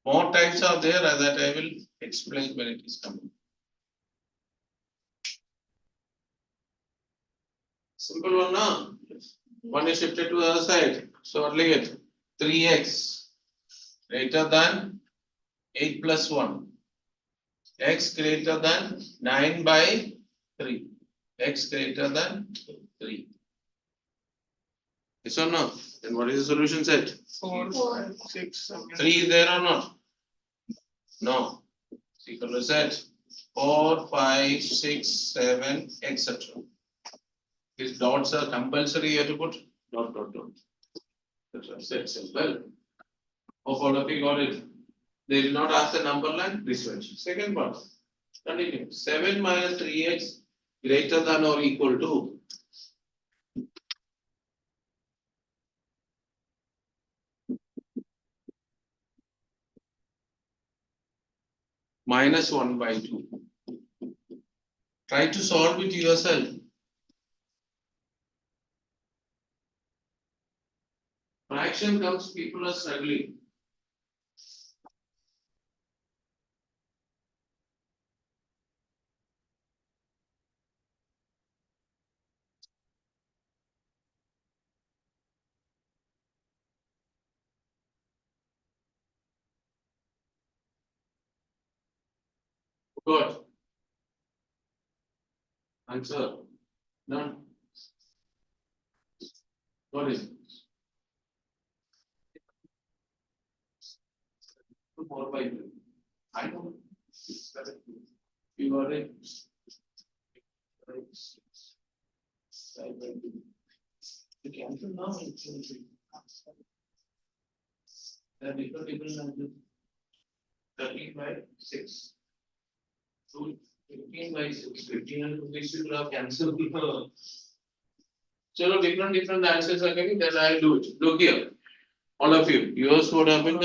More types are there that I will explain when it is coming. Simple one now. One is shifted to the other side. So what will you get? 3x greater than 8 plus 1. X greater than 9 by 3. X greater than 3. Yes or no? Then what is the solution set? 4, 5, 6, 7. 3 is there or not? No. It's equal to set 4, 5, 6, 7, etc. These dots are compulsory. You have to put dot, dot, dot. That's why set simple. Hope all of you got it. They did not ask the number line. This one. Second part. Continue. 7 minus 3x greater than or equal to minus 1 by 2. Try to solve it yourself. Fraction comes, people are struggling. Good. Answer. None. What is it? 4 by 2. I know. You got it. You cancel now. Then different 13 by 6. So 15 by 6. 15 and 6 will have cancelled the. So different answers are coming, then I'll do it. Look here. All of you. Yours what happened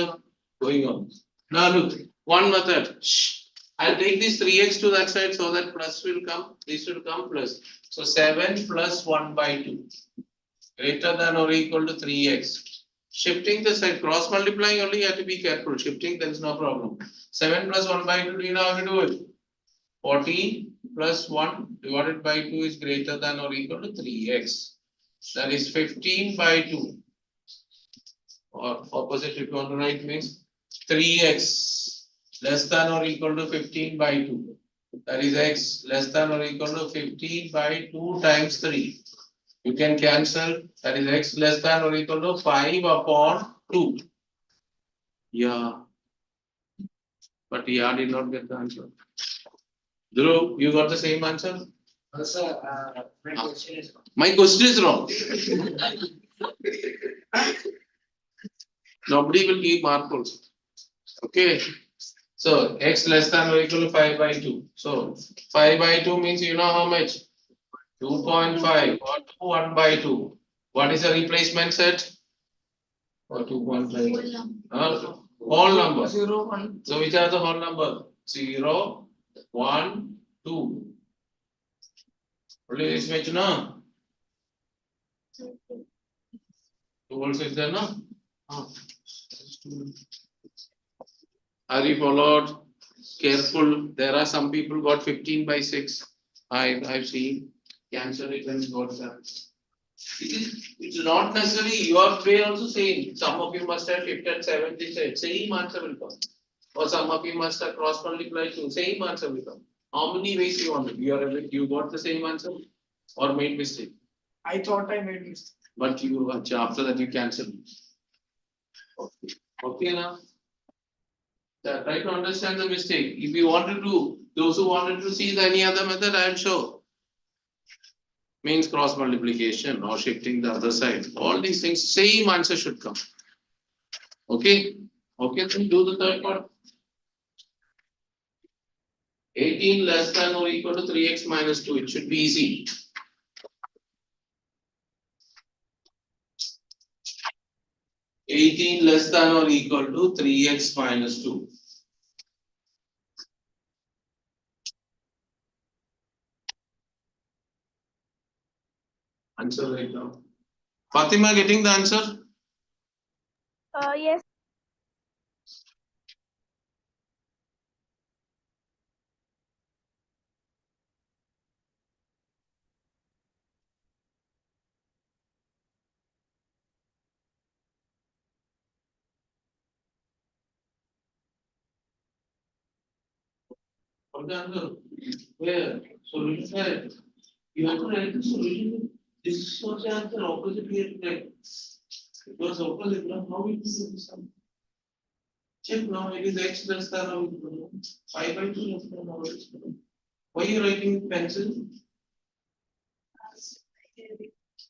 going on. Now look. One method. Shh. I'll take this 3x to that side so that plus will come. This will come plus. So 7 plus 1 by 2. Greater than or equal to 3x. Shifting the side, cross multiplying only you have to be careful. Shifting, there is no problem. 7 plus 1 by 2, do you know how to do it? 14 plus 1 divided by 2 is greater than or equal to 3x. That is 15 by 2. Or opposite if you want to write means 3x less than or equal to 15 by 2. That is x less than or equal to 15 by 2 times 3. You can cancel, that is x less than or equal to 5 upon 2. Yeah. But yeah, did not get the answer. Dhruv, you got the same answer? Sir, my question is wrong. My question is wrong. Nobody will give mark also. Okay. So x less than or equal to 5 by 2. So 5 by 2 means you know how much? 2.5 or 1 by 2. What is the replacement set? Or 2.5? Whole number. 0, 1. So which are the whole number? 0, 1, 2. Only this much, no? 2 also is there, no? Are you followed? Careful. There are some people got 15 by 6. I've seen. Cancel it and got that. It's not necessarily your way also same. Some of you must have shifted 70, same answer will come. Or some of you must have cross multiplied to same answer will come. How many ways you want it? You got the same answer or made mistake? I thought I made mistake. But you after that you cancel. Okay now. Try to understand the mistake. If you want to do, those who wanted to see the any other method, I am sure. Means cross multiplication or shifting the other side. All these things, same answer should come. Okay. Okay, then do the third part. 18 less than or equal to 3x minus 2. It should be easy. $18 less than or equal to 3x minus 2. Answer right now. Fatima getting the answer? Yes. For the answer, where solution set, you have to write the solution. This was the answer opposite here, right? It was opposite, now how it is in sum. Check now, it is x less than or equal to 5 by 2 less than or equal to. Why you writing pencil?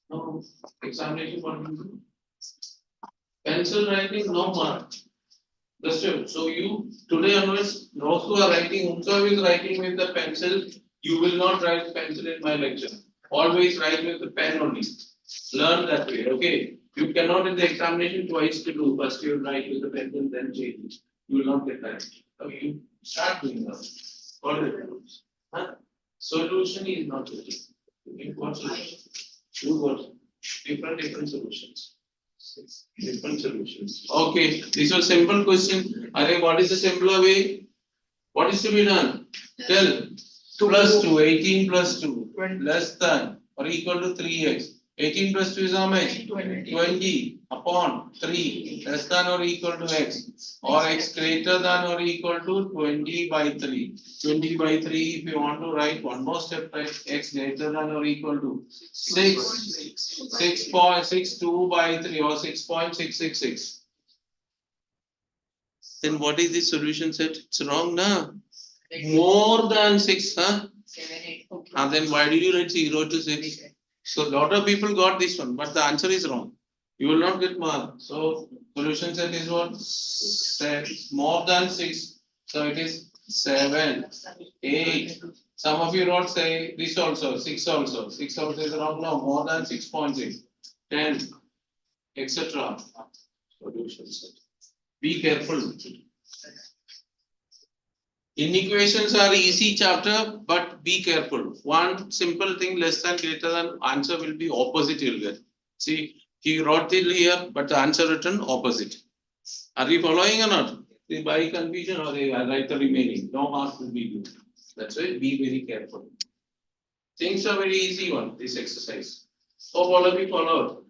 No, examination point of view. Pencil writing, no mark. That's it. So you today onwards, those who are writing, whosoever is writing with the pencil, you will not write pencil in my lecture. Always write with the pen only. Learn that way, okay? You cannot in the examination twice to do. First you write with the pencil, then change it. You will not get that. So you start doing that. What are the rules? Huh? Solution is not good. You got solution. You got different solutions. Different solutions. Okay, this was simple question. Are what is the simpler way? What is to be done? Tell. Plus 2, 18 plus 2, less than or equal to 3x. 18 plus 2 is how much? 20 upon 3, less than or equal to x. Or x greater than or equal to 20 by 3. 20 by 3, if you want to write one more step, right? X greater than or equal to 6.62 by 3 or 6.666. Then what is the solution set? It's wrong, na? More than 6, huh? 7, 8. And then why did you write 0 to 6? So lot of people got this one, but the answer is wrong. You will not get mark. So solution set is what? 7, more than 6. So it is 7, 8. Some of you wrote say this also, 6 also. 6 also is wrong. No, more than 6.6, 10, etc. Solution set. Be careful. Inequations are easy chapter, but be careful. One simple thing less than greater than answer will be opposite you'll get. See, he wrote it here, but the answer written opposite. Are you following or not? By confusion or I write the remaining. No mark will be due. That's why be very careful. Things are very easy one, this exercise. Hope all of you followed.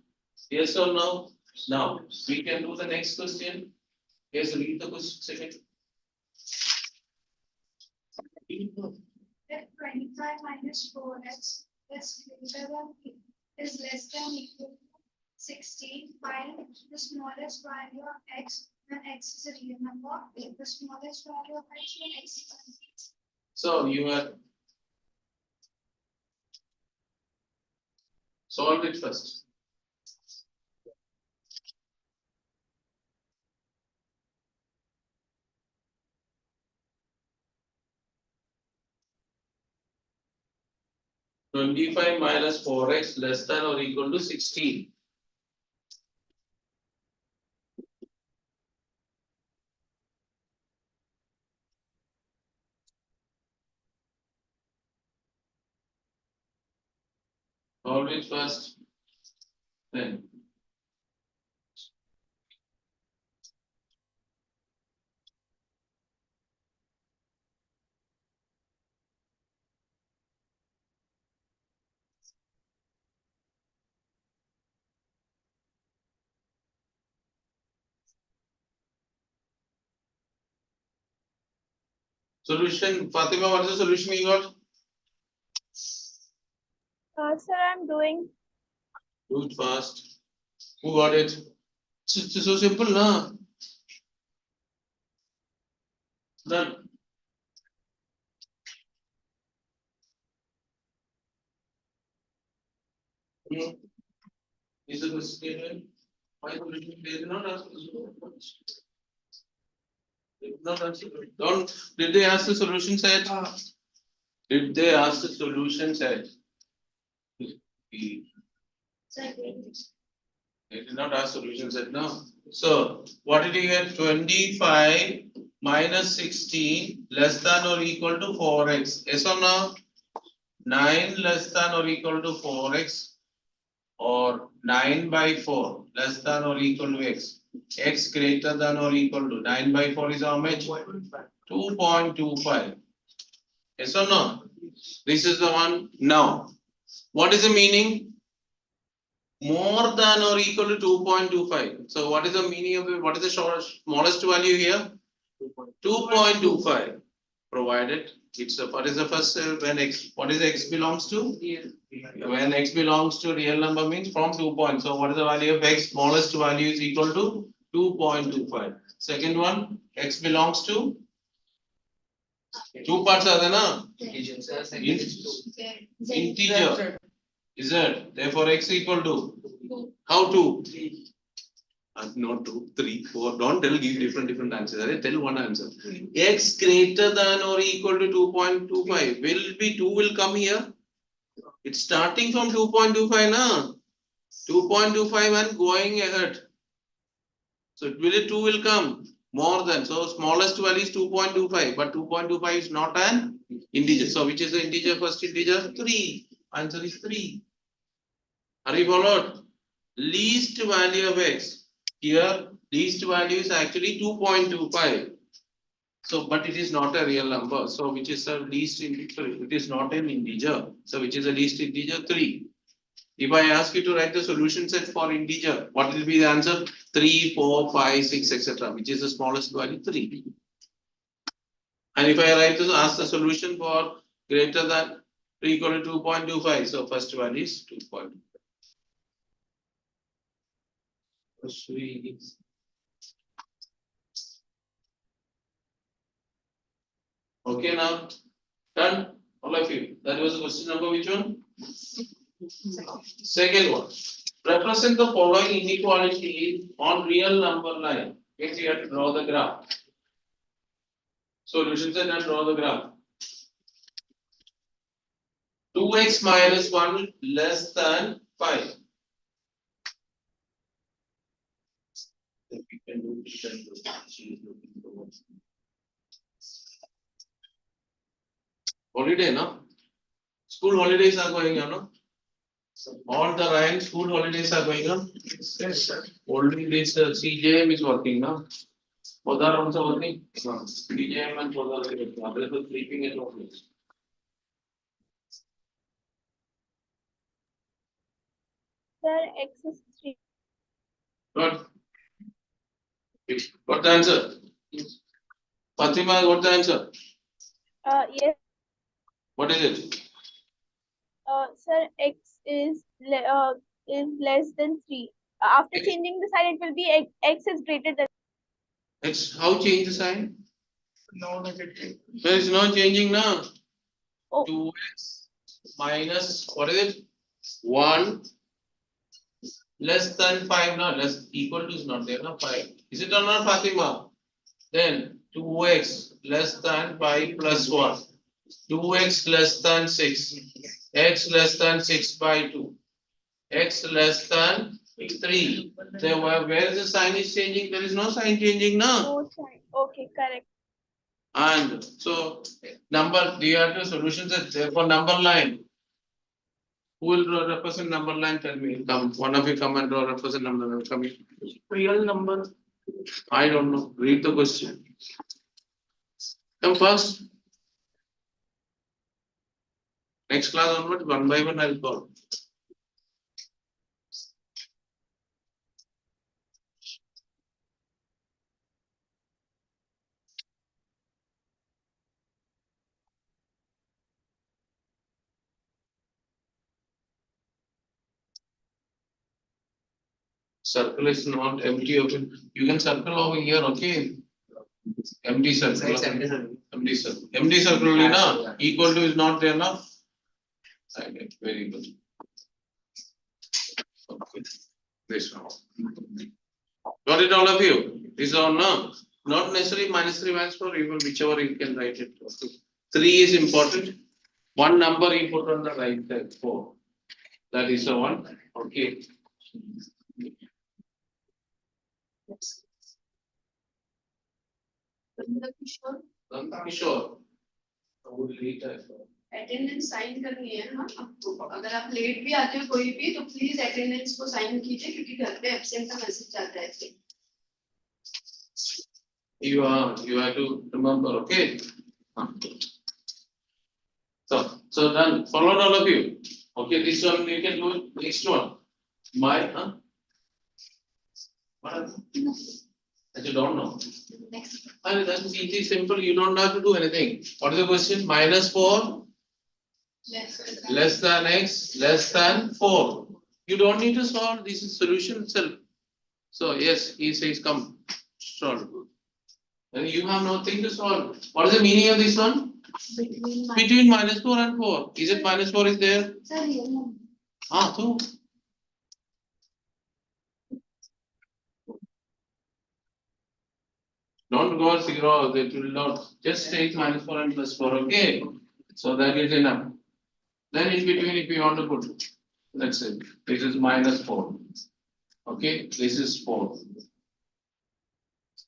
Yes or no? Now, we can do the next question. Yes, read the question second. If 25 minus 4x is greater than is less than equal to 16, find the smallest value of x when x is a real number. The smallest value of x when x is a real number. So you are solve it first. $25 minus 4x less than or equal to 16. Solve it first. Then. Solution, Fatima, what is the solution you got? Sir, I'm doing. Do it fast. Who got it? It's so simple, na? Done. Is it a statement? Why solution? They did not ask the They did not answer. Don't. Did they ask the solution set? Did they ask the solution set? They did not ask solution set, no. So what did you get? 25 minus 16 less than or equal to 4x. Yes or no? 9 less than or equal to 4x or 9 by 4 less than or equal to x. X greater than or equal to 9 by 4 is how much? 2.25. Yes or no? This is the one. Now, what is the meaning? More than or equal to 2.25. So what is the meaning of it? What is the smallest value here? 2.25. Provided It's what is the first when x, what is x belongs to? When x belongs to real number means from 2 points. So what is the value of x? Smallest value is equal to 2.25. Second one, x belongs to two parts are there, na? Integer. Is it? Therefore x equal to how to? Not 2, 3, 4. Don't tell, give different answers. Arey, tell one answer. X greater than or equal to 2.25. Will be 2 will come here. It's starting from 2.25 na. 2.25 and going ahead. So it will 2 will come more than. So smallest value is 2.25, but 2.25 is not an integer. So which is the integer? First integer 3. Answer is 3. Are you followed? Least value of x. Here, least value is actually 2.25. So, but it is not a real number. So, which is the least integer? It is not an integer. So, which is the least integer? 3. If I ask you to write the solution set for integer, what will be the answer? 3, 4, 5, 6, etc. Which is the smallest value? 3. And if I write to ask the solution for greater than or equal to 2.25, so first value is 2.25. Okay, now done, all of you. That was question number which one? Second one. Represent the following inequality on real number line. Means you have to draw the graph. Solution set and draw the graph. 2x minus 1 less than 5. If we can do it, then she is looking for one. Holiday, no? School holidays are going on, no? All the Ryan school holidays are going on. Yes, sir. Only this CJM is working, no? Both are also working. No. CJM and both are working. Others are sleeping at home. Sir, X is 3. Good. Got the answer? Fatima, got the answer? Yes, What is it? sir, X is less than 3. After changing the sign, it will be X is greater than. X, how change the sign? No negative. There is no changing now. Oh. 2x minus, what is it? 1 less than 5, no, less equal to is not there, no, 5. Is it or not, Fatima? Then 2x less than 5 plus 1. 2x less than 6. X less than 6 by 2. X less than 3. Then where is the sign is changing? There is no sign changing now. No sign. Okay, correct. And so number, you have to solutions for number line. Who will draw represent number line? Tell me. Come, one of you come and draw represent number line. Come here. Real number. I don't know. Read the question. Come first. Next class onward, one by one I'll call. Circle is not empty open. You can circle over here, okay? Empty circle. Empty circle. Empty circle only, na? Equal to is not there, na? Okay, very good. Okay. This one. Got it, all of you? This one, no? Not necessarily -3, -4, even whichever you can write it. Okay. 3 is important. One number you put on the right side, 4. That is the one. Okay. Sure. I would read that. Attendance sign करनी है हाँ आपको अगर आप late भी आते हो कोई भी तो प्लीज अटेंडेंस को साइन कीजिए क्योंकि घर पे एब्सेंट का मैसेज आता है ऐसे You have to remember, okay? So done. Followed all of you. Okay, this one you can do it. Next one. My, huh? What are they? You don't know. Next. And that's easy, simple. You don't have to do anything. What is the question? -4 less than x less than 4. You don't need to solve. This is solution itself. So yes, he says come solve. And you have nothing to solve. What is the meaning of this one? Between -4 and 4. Is it -4 is there? So don't go 0, that will not. Just take -4 and +4, okay? So that is enough. Then in between, if you want to put, let's say, this is -4. Okay, this is 4.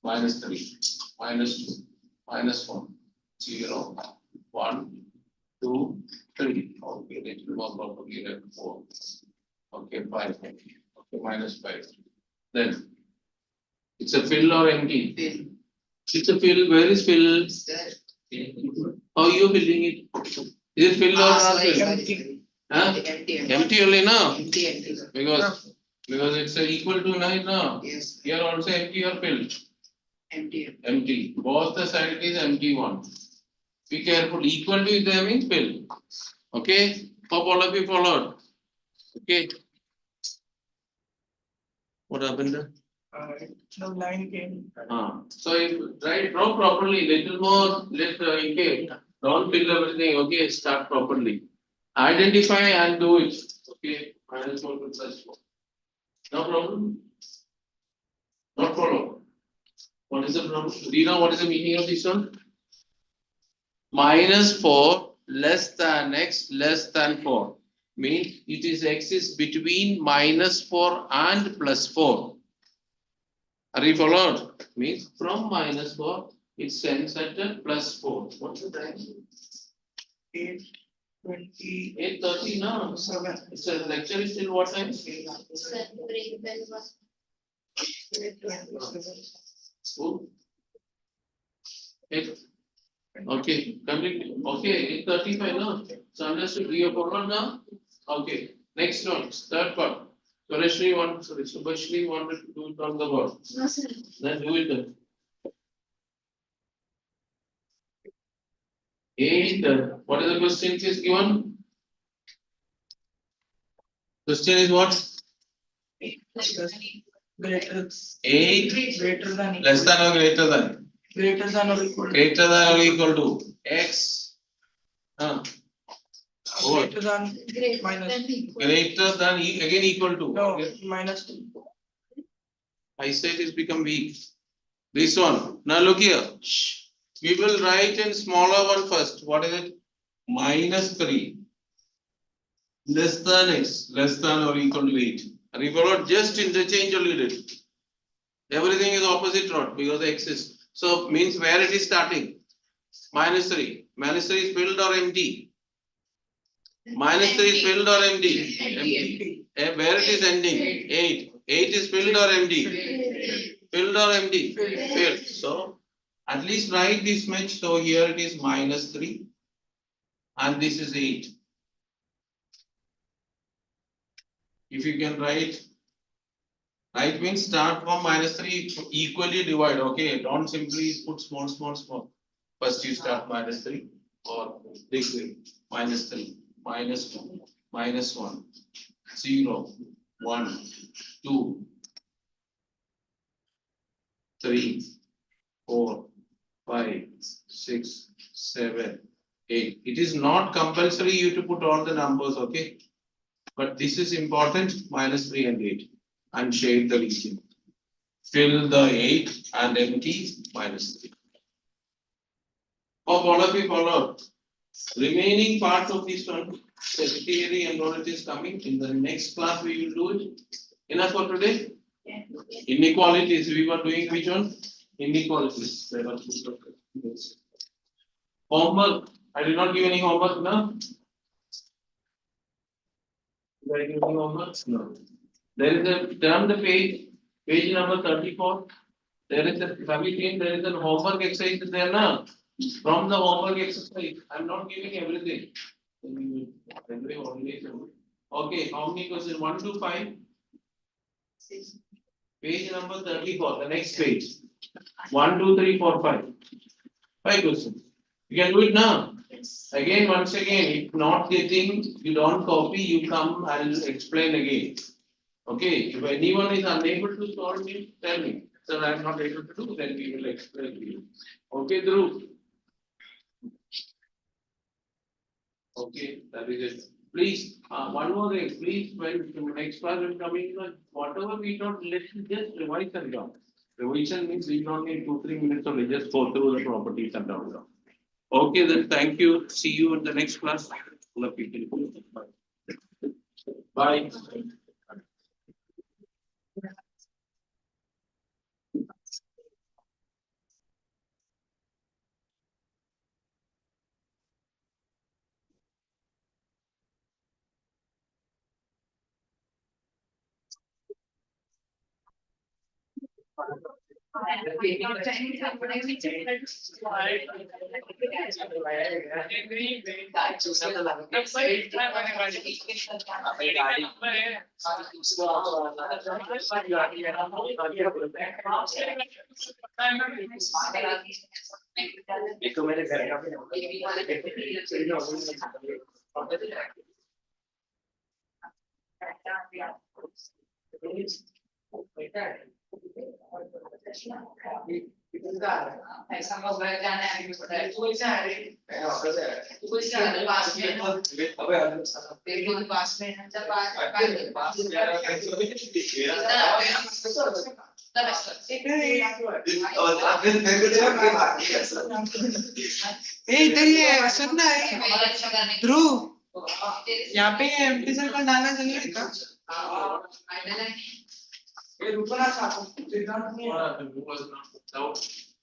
-3, -2, -1, 0, 1, 2, 3. Okay, it will work out to get 4. Okay, 5. Okay, -5. Then it's a fill or empty? It's a fill. Where is fill? How you filling it? Is it fill or not fill? Huh? Empty only, no? Empty. Because it's equal to 9 now. Yes, Here also empty or filled? empty. Empty. Both the side is empty one. Be careful. Equal to there means fill. Okay? Hope all of you followed. Okay. What happened there? No line came. So if draw properly, little more, okay. Don't fill everything. Okay, start properly. Identify and do it. Okay. -4 to +4. No problem. Not follow. What is the problem? Do you know what is the meaning of this one? -4 less than x less than 4 means it is x is between -4 and +4. Are you followed? Means from -4 it sends at a +4. What's the time? 8:20. 8:30 now. 7. It's a lecture is till what time? School? 8. Okay, complete. Okay, 8:35 now. So understood. You have followed now? Okay. Next one, third part. Subhashri wanted to do it on the board. No, sir. Then do it then. 8. What is the question is given? Question is what? Greater 8 greater than less than or greater than? greater than or equal to Greater than or equal to x. What? greater than minus Greater than again equal to. no -2. I said it's become weak. This one. Now look here. We will write in smaller one first. What is it? -3 less than x less than or equal to 8. And if you not just interchange only it. Everything is opposite road because x is. So means where it is starting? -3. -3 is filled or empty? -3 is filled or empty? Empty. Where it is ending? 8. 8 is filled or empty? Filled or empty? Filled. So at least write this much. So here it is -3 and this is 8. If you can write means start from -3 equally divide. Okay, don't simply put small. First you start -3 or this way -3, -2, -1, 0, 1, 2, 3, 4, 5, 6, 7, 8. It is not compulsory you to put all the numbers, okay? But this is important, -3 and 8. And shade the region. Fill the 8 and empty -3. Hope all of you followed. Remaining part of this one, the theory and all it is coming. In the next class we will do it. Enough for today? Inequalities, we were doing which one? Inequalities. Homework, I did not give any homework now. Did I give any homework? No. There is a turn the page number 34. There is a there is a homework exercise there now. From the homework exercise, I'm not giving everything. Okay, how many questions? 1 to 5. Page number 34, the next page. 1, 2, 3, 4, 5. 5 questions. You can do it now. Again, once again, if not getting, you don't copy, you come, I'll explain again. Okay, if anyone is unable to solve it, tell me. Sir, I am not able to do, then we will explain to you. Okay, Dhruv? Okay, that is it. Please, one more thing, please, when the next class is coming, whatever we don't, let's just revise and down. Revision means we don't need 2, 3 minutes only, just go through the properties and down. Okay, then, thank you. See you in the next class. Love you. Bye. देखो मेरे घर का ऐसा mobile जाना है कोई से आ रही कोई से आ रही पास में तेरे पास में है जब पास इधर ही है सब ना है ध्रुव यहाँ पे एमटी सर्कल डालना चाहिए था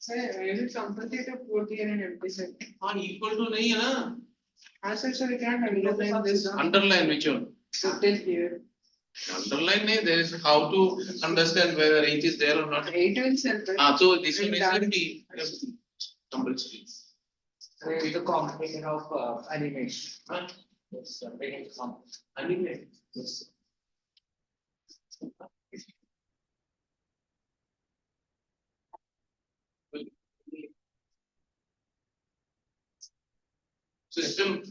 सर ये competitive 4th year in empty circle हाँ, equal to नहीं है ना? हाँ sir we can't underline this Underline which one? it here Underline नहीं, there is how to understand whether it is there or not. 8 will circle So this one is empty. Compulsory. it's a combination of animation. Huh? Yes, making some Anyway. yes. System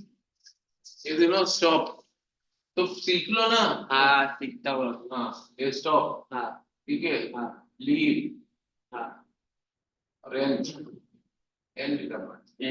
is stop. तो सीख लो ना. हाँ सीखता हुआ हाँ, ये stop. हाँ ठीक है. हाँ Leave. हाँ Range. End करना.